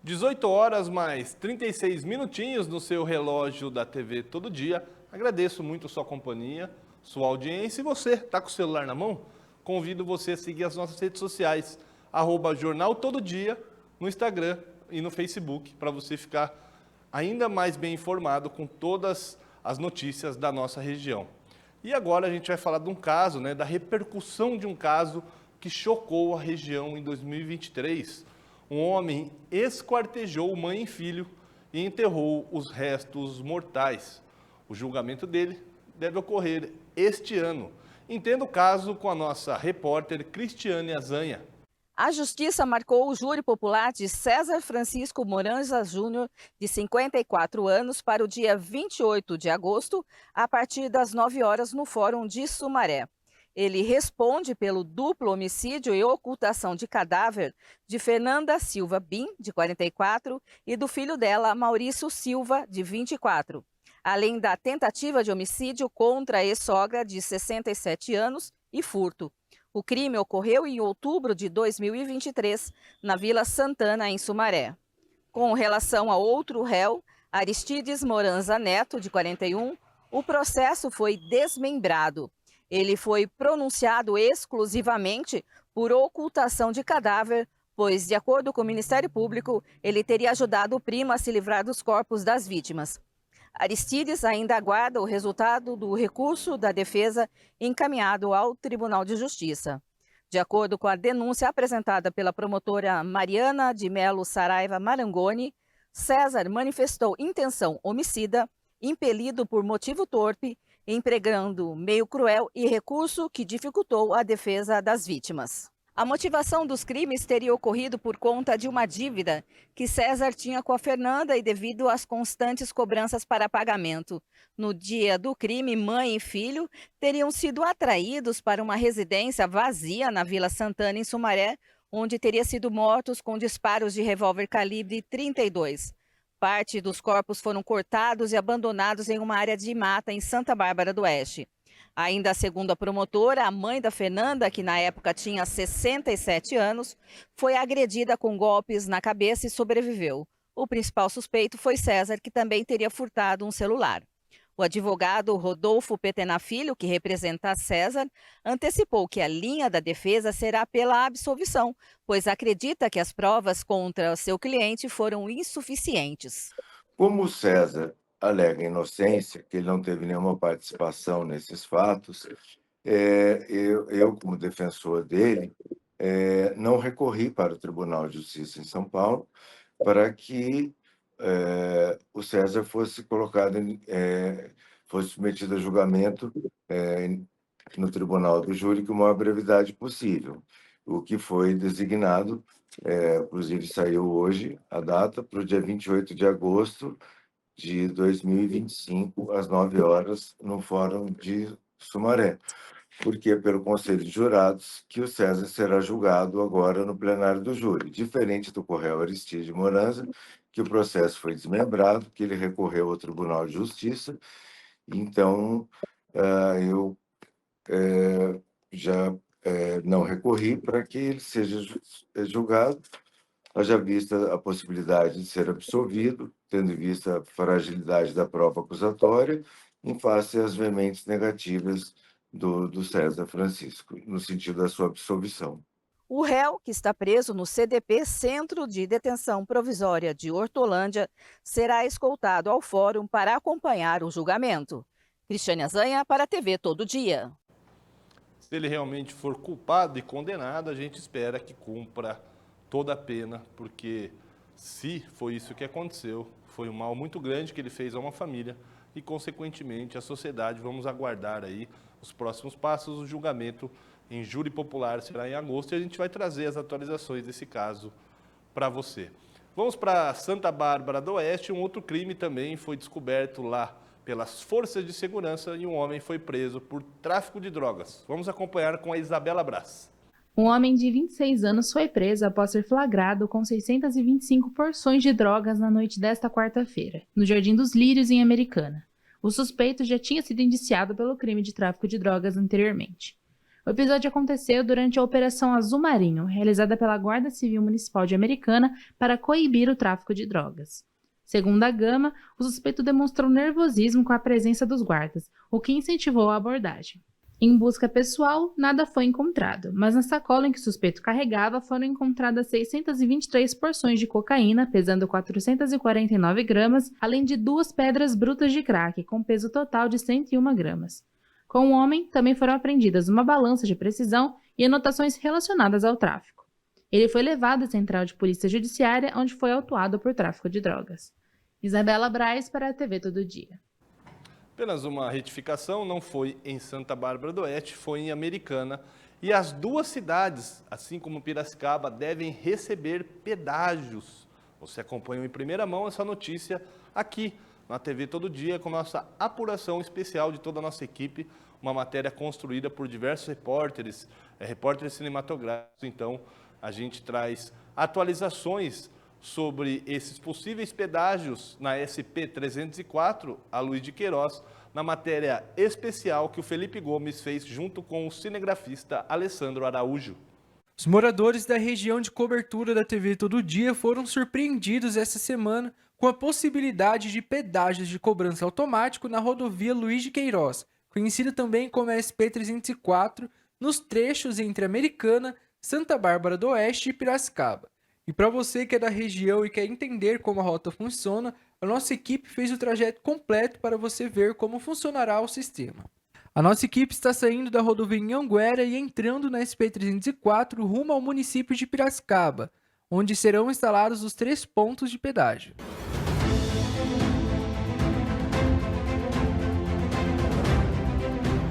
(18h mais 36 minutinhos no seu relógio da TV Todo Dia. Agradeço muito sua companhia, sua audiência. E você, está com o celular na mão? Convido você a seguir as nossas redes sociais, @Jornal Todo Dia, no Instagram e no Facebook, para você ficar ainda mais bem informado com todas as notícias da nossa região. E agora a gente vai falar de um caso, da repercussão de um caso que chocou a região em 2023. Um homem esquartejou mãe e filho e enterrou os restos mortais. O julgamento dele deve ocorrer este ano. Entenda o caso com a nossa repórter Cristiane Azanha. A Justiça marcou o júri popular de César Francisco Moranza Júnior, de 54 anos, para o dia 28 de agosto, a partir das 9 horas, no Fórum de Sumaré. Ele responde pelo duplo homicídio e ocultação de cadáver de Fernanda Silva Bim, de 44, e do filho dela, Maurício Silva, de 24. Além da tentativa de homicídio contra a ex-sogra, de 67 anos, e furto. O crime ocorreu em outubro de 2023, na Vila Santana, em Sumaré. Com relação a outro réu, Aristides Moranza Neto, de 41, o processo foi desmembrado. Ele foi pronunciado exclusivamente por ocultação de cadáver, pois, de acordo com o Ministério Público, ele teria ajudado o primo a se livrar dos corpos das vítimas. Aristides ainda aguarda o resultado do recurso da defesa encaminhado ao Tribunal de Justiça. De acordo com a denúncia apresentada pela promotora Mariana de Melo Saraiva Marangoni, César manifestou intenção homicida, impelido por motivo torpe, empregando meio cruel e recurso que dificultou a defesa das vítimas. A motivação dos crimes teria ocorrido por conta de uma dívida que César tinha com a Fernanda e devido às constantes cobranças para pagamento. No dia do crime, mãe e filho teriam sido atraídos para uma residência vazia na Vila Santana, em Sumaré, onde teria sido mortos com disparos de revólver calibre 32. Parte dos corpos foram cortados e abandonados em uma área de mata em Santa Bárbara do Oeste. Ainda segundo a promotora, a mãe da Fernanda, que na época tinha 67 anos, foi agredida com golpes na cabeça e sobreviveu. O principal suspeito foi César, que também teria furtado um celular. O advogado Rodolfo Petena Filho, que representa César, antecipou que a linha da defesa será pela absolvição, pois acredita que as provas contra seu cliente foram insuficientes. Como o César alega inocência, que ele não teve nenhuma participação nesses fatos, eu como defensor dele, não recorri para o Tribunal de Justiça em São Paulo para que o César fosse fosse submetido a julgamento no Tribunal do Júri com a maior brevidade possível, o que foi designado, inclusive saiu hoje a data, para o dia 28 de agosto de 2025, às 9 horas, no Fórum de Sumaré, porque é pelo Conselho de Jurados que o César será julgado agora no plenário do júri, diferente do Correio Aristide Moranza, que o processo foi desmembrado, que ele recorreu ao Tribunal de Justiça. Então, eu já não recorri para que ele seja julgado, haja vista a possibilidade de ser absolvido, tendo em vista a fragilidade da prova acusatória, em face às veementes negativas do César Francisco, no sentido da sua absolvição. O réu, que está preso no CDP, Centro de Detenção Provisória de Hortolândia, será escoltado ao fórum para acompanhar o julgamento. Cristiane Azanha, para a TV Todo Dia. Se ele realmente for culpado e condenado, a gente espera que cumpra toda a pena, porque se foi isso que aconteceu, foi um mal muito grande que ele fez a uma família e, consequentemente, a sociedade. Vamos aguardar aí os próximos passos. O julgamento em júri popular será em agosto e a gente vai trazer as atualizações desse caso para você. Vamos para Santa Bárbara do Oeste. Um outro crime também foi descoberto lá pelas forças de segurança e um homem foi preso por tráfico de drogas. Vamos acompanhar com a Isabela Brás. Um homem de 26 anos foi preso após ser flagrado com 625 porções de drogas na noite desta quarta-feira, no Jardim dos Lírios, em Americana. O suspeito já tinha sido indiciado pelo crime de tráfico de drogas anteriormente. O episódio aconteceu durante a Operação Azul Marinho, realizada pela Guarda Civil Municipal de Americana para coibir o tráfico de drogas. Segundo a Gama, o suspeito demonstrou nervosismo com a presença dos guardas, o que incentivou a abordagem. Em busca pessoal, nada foi encontrado, mas na sacola em que o suspeito carregava foram encontradas 623 porções de cocaína, pesando 449 gramas, além de 2 pedras brutas de crack, com peso total de 101 gramas. Com o homem, também foram apreendidas uma balança de precisão e anotações relacionadas ao tráfico. Ele foi levado à Central de Polícia Judiciária, onde foi autuado por tráfico de drogas. Isabela Braz para a TV Todo Dia. Apenas uma retificação, não foi em Santa Bárbara do Oeste, foi em Americana. E as duas cidades, assim como Piracicaba, devem receber pedágios. Você acompanha em primeira mão essa notícia aqui na TV Todo Dia, com nossa apuração especial de toda a nossa equipe, uma matéria construída por diversos repórteres cinematográficos. Então, a gente traz atualizações sobre esses possíveis pedágios na SP-304, a Luiz de Queiroz, na matéria especial que o Felipe Gomes fez junto com o cinegrafista Alessandro Araújo. Os moradores da região de cobertura da TV Todo Dia foram surpreendidos essa semana com a possibilidade de pedágios de cobrança automático na rodovia Luiz de Queiroz, conhecida também como SP-304, nos trechos entre Americana, Santa Bárbara do Oeste e Piracicaba. E para você que é da região e quer entender como a rota funciona, a nossa equipe fez o trajeto completo para você ver como funcionará o sistema. A nossa equipe está saindo da rodovia Anhanguera e entrando na SP-304 rumo ao município de Piracicaba, onde serão instalados os 3 pontos de pedágio.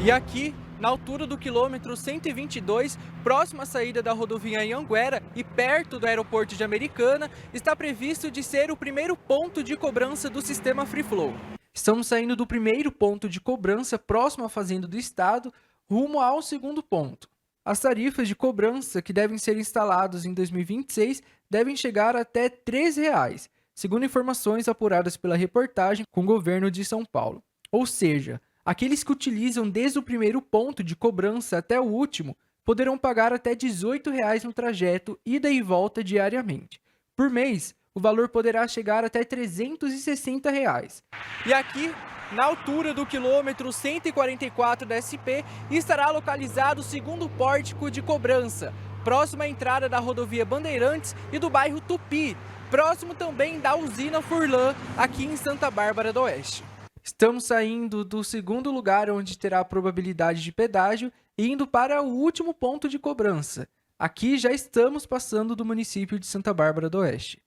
E aqui, na altura do quilômetro 122, próximo à saída da rodovia Anhanguera e perto do aeroporto de Americana, está previsto de ser o primeiro ponto de cobrança do sistema Free Flow. Estamos saindo do primeiro ponto de cobrança próximo à Fazenda do Estado, rumo ao segundo ponto. As tarifas de cobrança que devem ser instaladas em 2026 devem chegar até R$ 3,00, segundo informações apuradas pela reportagem com o governo de São Paulo. Ou seja, aqueles que utilizam desde o primeiro ponto de cobrança até o último poderão pagar até R$ 18,00 no trajeto ida e volta diariamente. Por mês, o valor poderá chegar até R$ 360,00. E aqui, na altura do quilômetro 144 da SP, estará localizado o segundo pórtico de cobrança, próximo à entrada da rodovia Bandeirantes e do bairro Tupi, próximo também da usina Furlan, aqui em Santa Bárbara do Oeste. Estamos saindo do segundo lugar onde terá a probabilidade de pedágio e indo para o último ponto de cobrança. Aqui já estamos passando do município de Santa Bárbara do Oeste.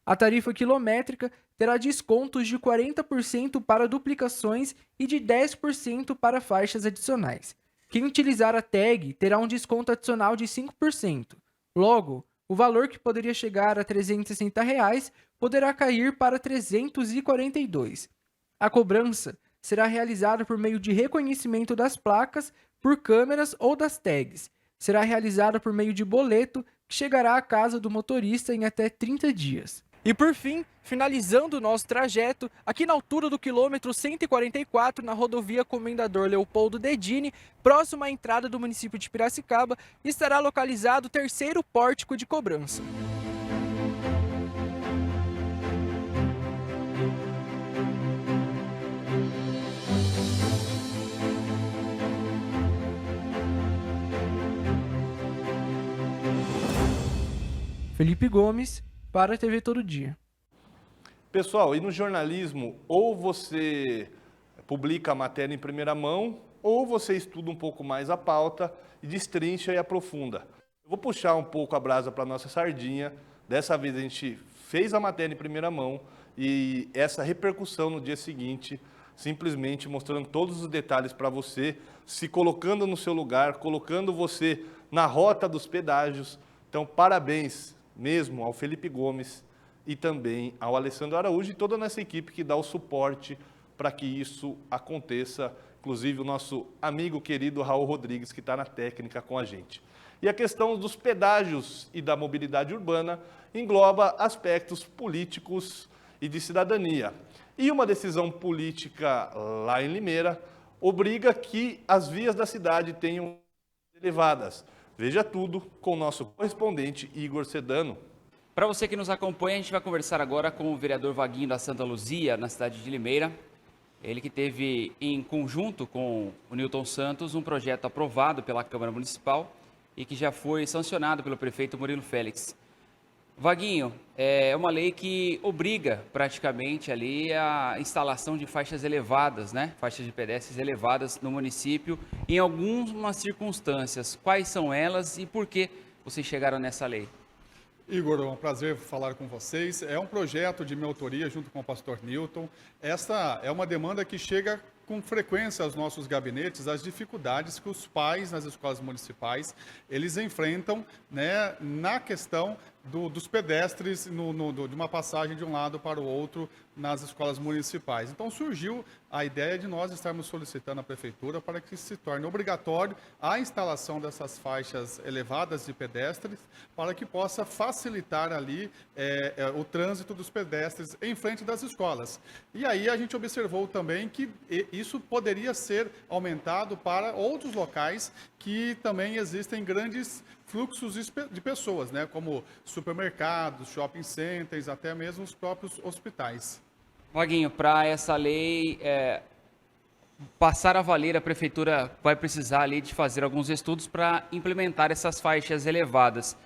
A tarifa quilométrica terá descontos de 40% para duplicações e de 10% para faixas adicionais. Quem utilizar a tag terá um desconto adicional de 5%. Logo, o valor que poderia chegar a R$ 360 poderá cair para R$ 342. A cobrança será realizada por meio de reconhecimento das placas por câmeras ou das tags. Será realizada por meio de boleto que chegará à casa do motorista em até 30 dias. E por fim, finalizando o nosso trajeto, aqui na altura do quilômetro 144, na rodovia Comendador Leopoldo Dedini, próximo à entrada do município de Piracicaba, estará localizado o terceiro pórtico de cobrança. Felipe Gomes, para a TV Todo Dia. Pessoal, e no jornalismo, ou você publica a matéria em primeira mão, ou você estuda um pouco mais a pauta e destrincha e aprofunda. Eu vou puxar um pouco a brasa para a nossa sardinha. Dessa vez a gente fez a matéria em primeira mão e essa repercussão no dia seguinte, simplesmente mostrando todos os detalhes para você, se colocando no seu lugar, colocando você na rota dos pedágios. Então, parabéns mesmo ao Felipe Gomes e também ao Alessandro Araújo e toda a nossa equipe que dá o suporte para que isso aconteça, inclusive o nosso amigo querido Raul Rodrigues, que está na técnica com a gente. E a questão dos pedágios e da mobilidade urbana engloba aspectos políticos e de cidadania. E uma decisão política lá em Limeira obriga que as vias da cidade tenham elevadas. Veja tudo com o nosso correspondente Igor Sedano. Para você que nos acompanha, a gente vai conversar agora com o vereador Vaguinho da Santa Luzia, na cidade de Limeira. Ele que teve, em conjunto com o Newton Santos, um projeto aprovado pela Câmara Municipal e que já foi sancionado pelo prefeito Murilo Félix. Vaguinho, é uma lei que obriga praticamente ali a instalação de faixas elevadas, né? Faixas de pedestres elevadas no município, em algumas circunstâncias. Quais são elas e por que vocês chegaram nessa lei? Igor, é um prazer falar com vocês. É um projeto de minha autoria junto com o pastor Newton. Essa é uma demanda que chega com frequência aos nossos gabinetes, as dificuldades que os pais nas escolas municipais, eles enfrentam, né, na questão dos pedestres, de uma passagem de um lado para o outro nas escolas municipais. Então surgiu a ideia de nós estarmos solicitando à prefeitura para que se torne obrigatório a instalação dessas faixas elevadas de pedestres, para que possa facilitar ali o trânsito dos pedestres em frente das escolas. E aí a gente observou também que isso poderia ser aumentado para outros locais que também existem grandes fluxos de pessoas, né, como supermercados, shopping centers, até mesmo os próprios hospitais. Vaguinho, para essa lei passar a valer, a prefeitura vai precisar ali de fazer alguns estudos para implementar essas faixas elevadas.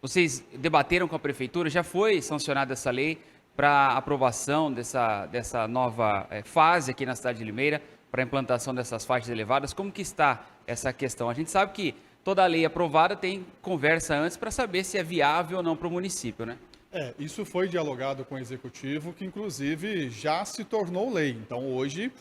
Vocês debateram com a prefeitura, já foi sancionada essa lei para aprovação dessa nova fase aqui na cidade de Limeira, para a implantação dessas faixas elevadas. Como que está essa questão? A gente sabe que toda lei aprovada tem conversa antes para saber se é viável ou não para o município, né? Isso foi dialogado com o Executivo, que inclusive já se tornou lei. Então hoje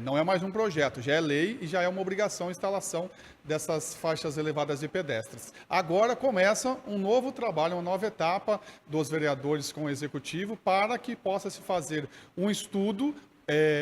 não é mais um projeto, já é lei e já é uma obrigação a instalação dessas faixas elevadas de pedestres. Agora começa um novo trabalho, uma nova etapa dos vereadores com o Executivo para que possa se fazer um estudo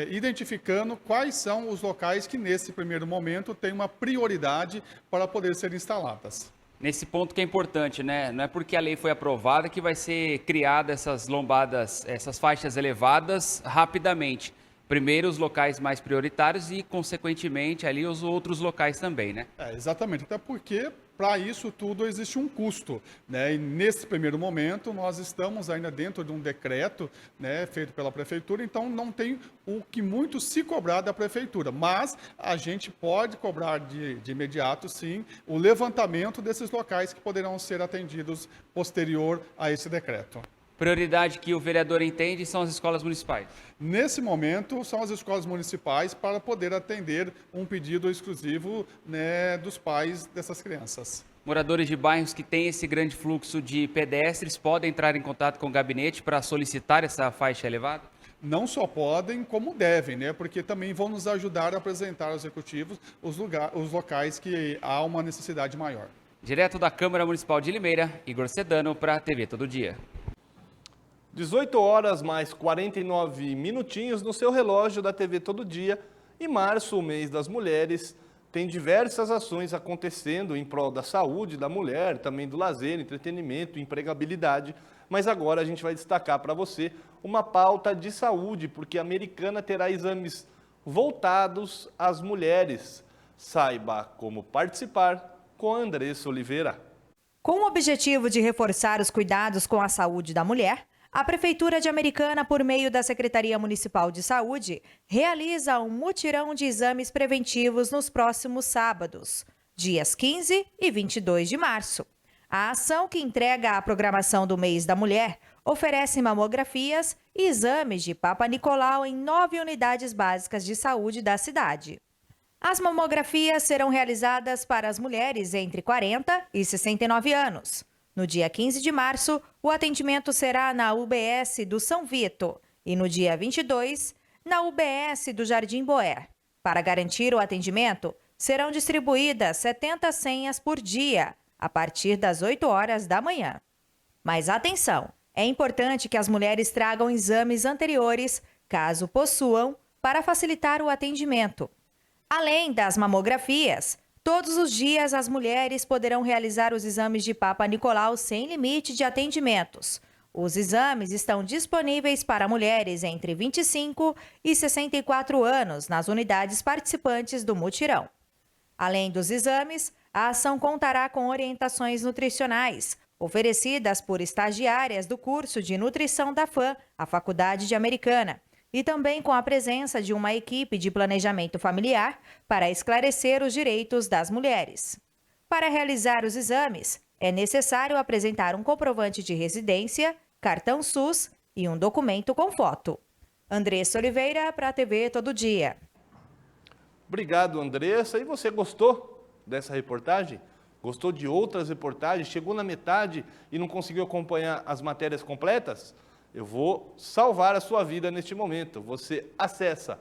identificando quais são os locais que nesse primeiro momento têm uma prioridade para poder ser instaladas. Nesse ponto que é importante, né? Não é porque a lei foi aprovada que vai ser criada essas lombadas, essas faixas elevadas rapidamente. Primeiro os locais mais prioritários e, consequentemente, ali os outros locais também, né? Exatamente, até porque para isso tudo existe um custo, né? E nesse primeiro momento nós estamos ainda dentro de um decreto, né, feito pela prefeitura, então não tem o que muito se cobrar da prefeitura, mas a gente pode cobrar de imediato, sim, o levantamento desses locais que poderão ser atendidos posterior a esse decreto. Prioridade que o vereador entende são as escolas municipais? Nesse momento, são as escolas municipais para poder atender um pedido exclusivo, né, dos pais dessas crianças. Moradores de bairros que têm esse grande fluxo de pedestres podem entrar em contato com o gabinete para solicitar essa faixa elevada? Não só podem, como devem, né? Porque também vão nos ajudar a apresentar aos executivos os locais que há uma necessidade maior. Direto da Câmara Municipal de Limeira, Igor Sedano para a TV Todo Dia. 18 horas mais 49 minutinhos no seu relógio da TV Todo Dia. Em março, o mês das mulheres, tem diversas ações acontecendo em prol da saúde da mulher, também do lazer, entretenimento, empregabilidade. Mas agora a gente vai destacar para você uma pauta de saúde, porque a Americana terá exames voltados às mulheres. Saiba como participar com a Andressa Oliveira. Com o objetivo de reforçar os cuidados com a saúde da mulher, a Prefeitura de Americana, por meio da Secretaria Municipal de Saúde, realiza um mutirão de exames preventivos nos próximos sábados, dias 15 e 22 de março. A ação, que entrega a programação do mês da mulher, oferece mamografias e exames de Papa Nicolau em 9 unidades básicas de saúde da cidade. As mamografias serão realizadas para as mulheres entre 40 e 69 anos. No dia 15 de março, o atendimento será na UBS do São Vito e no dia 22, na UBS do Jardim Boer. Para garantir o atendimento, serão distribuídas 70 senhas por dia, a partir das 8 horas da manhã. Mas atenção, é importante que as mulheres tragam exames anteriores, caso possuam, para facilitar o atendimento. Além das mamografias, todos os dias as mulheres poderão realizar os exames de Papa Nicolau sem limite de atendimentos. Os exames estão disponíveis para mulheres entre 25 e 64 anos nas unidades participantes do mutirão. Além dos exames, a ação contará com orientações nutricionais, oferecidas por estagiárias do curso de nutrição da FAM, a Faculdade de Americana, e também com a presença de uma equipe de planejamento familiar para esclarecer os direitos das mulheres. Para realizar os exames, é necessário apresentar um comprovante de residência, cartão SUS e um documento com foto. Andressa Oliveira para a TV Todo Dia. Obrigado, Andressa. E você gostou dessa reportagem? Gostou de outras reportagens? Chegou na metade e não conseguiu acompanhar as matérias completas? Eu vou salvar a sua vida neste momento. Você acessa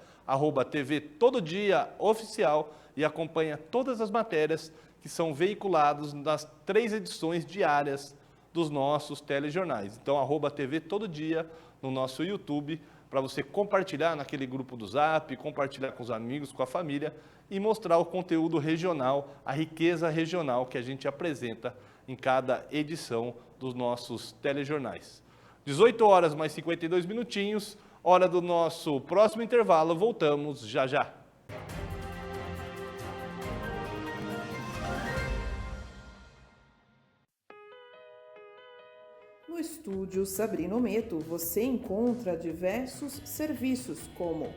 @TV Todo Dia Oficial e acompanha todas as matérias que são veiculadas nas 3 edições diárias dos nossos telejornais. Então, @TV Todo Dia no nosso YouTube, para você compartilhar naquele grupo do Zap, compartilhar com os amigos, com a família e mostrar o conteúdo regional, a riqueza regional que a gente apresenta em cada edição dos nossos telejornais. 18 horas mais 52 minutinhos, hora do nosso próximo intervalo, voltamos já já. No estúdio Sabrina Meto você encontra diversos serviços como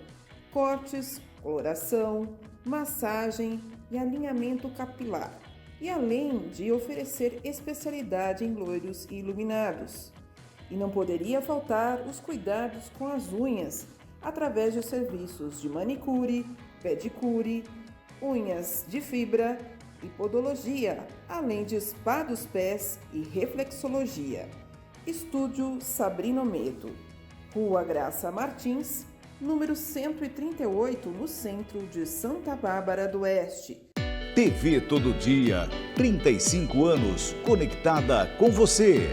cortes, coloração, massagem e alinhamento capilar. E além de oferecer especialidade em loiros e iluminados. E não poderia faltar os cuidados com as unhas, através de serviços de manicure, pedicure, unhas de fibra e podologia, além de spa dos pés e reflexologia. Estúdio Sabrina Meto, Rua Graça Martins, número 138, no centro de Santa Bárbara do Oeste. TV Todo Dia, 35 anos conectada com você.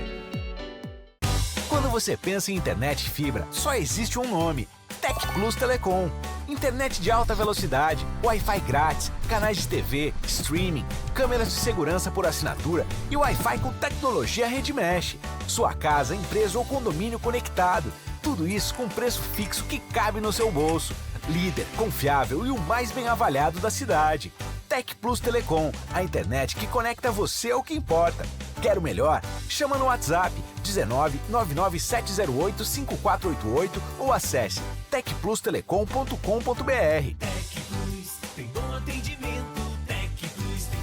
Quando você pensa em internet fibra, só existe um nome: TecPlus Telecom. Internet de alta velocidade, Wi-Fi grátis, canais de TV, streaming, câmeras de segurança por assinatura e Wi-Fi com tecnologia Rede Mesh. Sua casa, empresa ou condomínio conectado. Tudo isso com preço fixo que cabe no seu bolso. Líder, confiável e o mais bem avaliado da cidade. TecPlus Telecom, a internet que conecta você ao que importa. Quer o melhor? Chama no WhatsApp 19 99708 5488 ou acesse tecplustelecom.com.br. TecPlus tem bom atendimento. TecPlus tem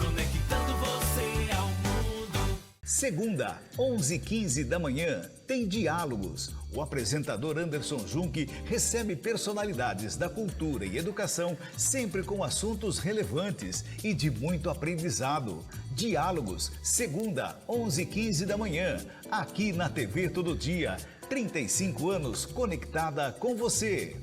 conectando você ao mundo. Segunda, 11h15 da manhã, tem Diálogos. O apresentador Anderson Junque recebe personalidades da cultura e educação, sempre com assuntos relevantes e de muito aprendizado. Diálogos, segunda, 11h15 da manhã, aqui na TV Todo Dia. 35 anos conectada com você.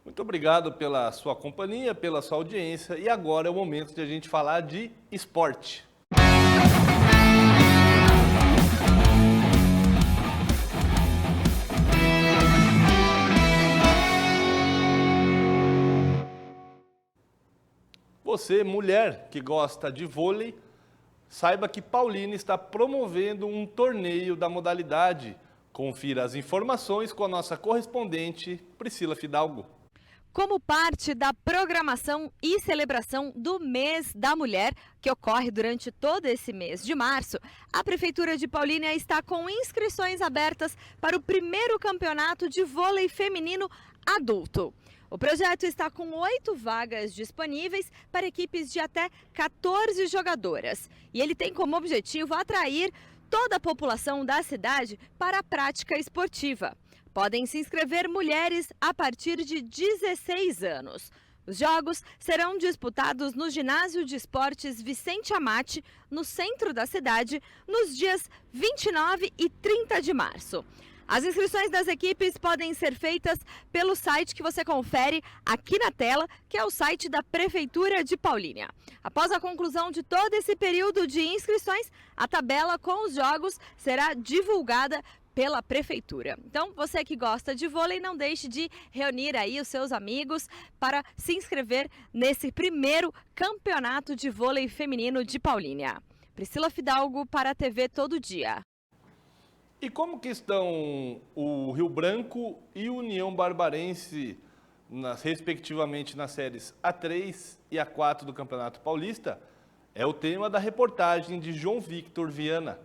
Muito obrigado pela sua companhia, pela sua audiência. E agora é o momento de a gente falar de esporte. Você, mulher que gosta de vôlei, saiba que Paulínia está promovendo um torneio da modalidade. Confira as informações com a nossa correspondente Priscila Fidalgo. Como parte da programação e celebração do Mês da Mulher, que ocorre durante todo esse mês de março, a Prefeitura de Paulínia está com inscrições abertas para o primeiro campeonato de vôlei feminino adulto. O projeto está com 8 vagas disponíveis para equipes de até 14 jogadoras. E ele tem como objetivo atrair toda a população da cidade para a prática esportiva. Podem se inscrever mulheres a partir de 16 anos. Os jogos serão disputados no Ginásio de Esportes Vicente Amati, no centro da cidade, nos dias 29 e 30 de março. As inscrições das equipes podem ser feitas pelo site que você confere aqui na tela, que é o site da Prefeitura de Paulínia. Após a conclusão de todo esse período de inscrições, a tabela com os jogos será divulgada pela Prefeitura. Então, você que gosta de vôlei, não deixe de reunir aí os seus amigos para se inscrever nesse primeiro campeonato de vôlei feminino de Paulínia. Priscila Fidalgo para a TV Todo Dia. E como que estão o Rio Branco e União Barbarense, respectivamente nas séries A3 e A4 do Campeonato Paulista? É o tema da reportagem de João Victor Viana.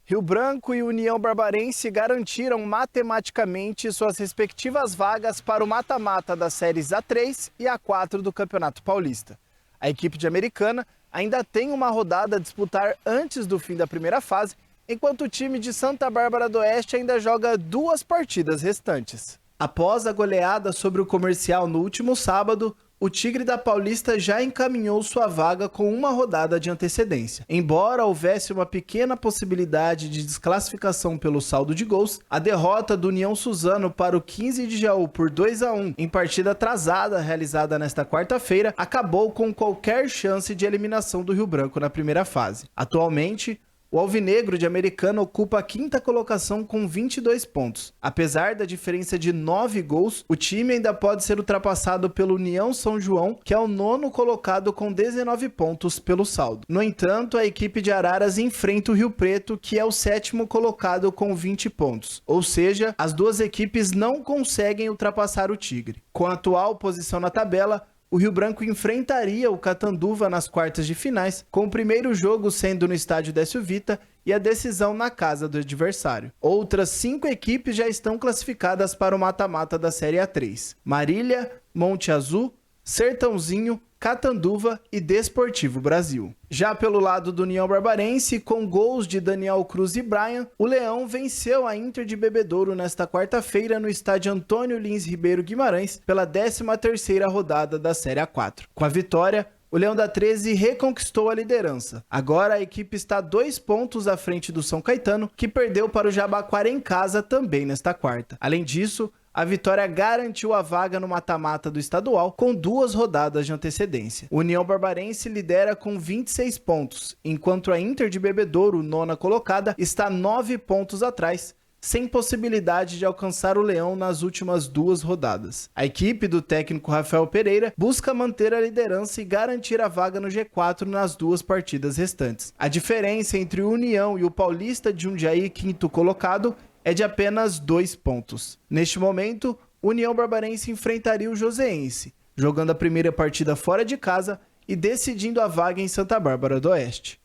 Rio Branco e União Barbarense garantiram matematicamente suas respectivas vagas para o mata-mata das séries A3 e A4 do Campeonato Paulista. A equipe de Americana ainda tem uma rodada a disputar antes do fim da primeira fase, enquanto o time de Santa Bárbara do Oeste ainda joga 2 partidas restantes. Após a goleada sobre o Comercial no último sábado, o Tigre da Paulista já encaminhou sua vaga com uma rodada de antecedência. Embora houvesse uma pequena possibilidade de desclassificação pelo saldo de gols, a derrota do União Suzano para o 15 de Jaú por 2-1 em partida atrasada realizada nesta quarta-feira acabou com qualquer chance de eliminação do Rio Branco na primeira fase. Atualmente, o Alvinegro de Americana ocupa a 5ª colocação com 22 pontos. Apesar da diferença de 9 gols, o time ainda pode ser ultrapassado pelo União São João, que é o 9º colocado com 19 pontos pelo saldo. No entanto, a equipe de Araras enfrenta o Rio Preto, que é o 7º colocado com 20 pontos. Ou seja, as duas equipes não conseguem ultrapassar o Tigre. Com a atual posição na tabela, o Rio Branco enfrentaria o Catanduva nas quartas de finais, com o primeiro jogo sendo no estádio Décio Vita e a decisão na casa do adversário. Outras 5 equipes já estão classificadas para o mata-mata da Série A3. Marília, Monte Azul, Sertãozinho, Catanduva e Desportivo Brasil. Já pelo lado do União Barbarense, com gols de Daniel Cruz e Brian, o Leão venceu a Inter de Bebedouro nesta quarta-feira no estádio Antônio Lins Ribeiro Guimarães pela 13ª rodada da Série A4. Com a vitória, o Leão da 13 reconquistou a liderança. Agora a equipe está 2 pontos à frente do São Caetano, que perdeu para o Jabaquara em casa também nesta quarta. Além disso, a vitória garantiu a vaga no mata-mata do estadual com 2 rodadas de antecedência. O União Barbarense lidera com 26 pontos, enquanto a Inter de Bebedouro, 9ª colocada, está 9 pontos atrás, sem possibilidade de alcançar o Leão nas últimas 2 rodadas. A equipe do técnico Rafael Pereira busca manter a liderança e garantir a vaga no G4 nas 2 partidas restantes. A diferença entre o União e o Paulista de Jundiaí, 5º colocado, é de apenas 2 pontos. Neste momento, o União Barbarense enfrentaria o Joseense, jogando a primeira partida fora de casa e decidindo a vaga em Santa Bárbara do Oeste.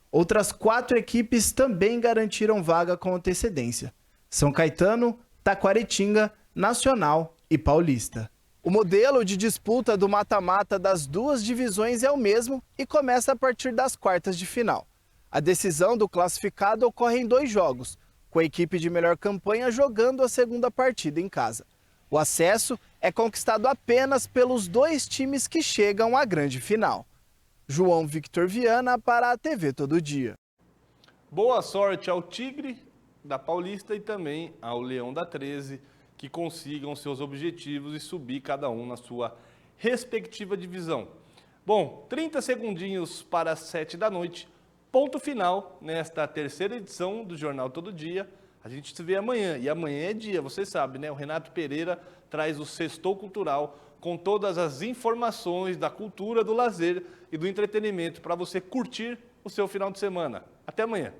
Outras 4 equipes também garantiram vaga com antecedência: São Caetano, Taquaritinga, Nacional e Paulista. O modelo de disputa do mata-mata das duas divisões é o mesmo e começa a partir das quartas de final. A decisão do classificado ocorre em 2 jogos, com a equipe de melhor campanha jogando a segunda partida em casa. O acesso é conquistado apenas pelos 2 times que chegam à grande final. João Victor Viana para a TV Todo Dia. Boa sorte ao Tigre da Paulista e também ao Leão da 13, que consigam seus objetivos e subir cada um na sua respectiva divisão. Bom, 30 segundinhos para as 7 da noite, ponto final nesta 3ª edição do Jornal Todo Dia. A gente se vê amanhã, e amanhã é dia, você sabe, né? O Renato Pereira traz o Sextou Cultural com todas as informações da cultura, do lazer e do entretenimento para você curtir o seu final de semana. Até amanhã.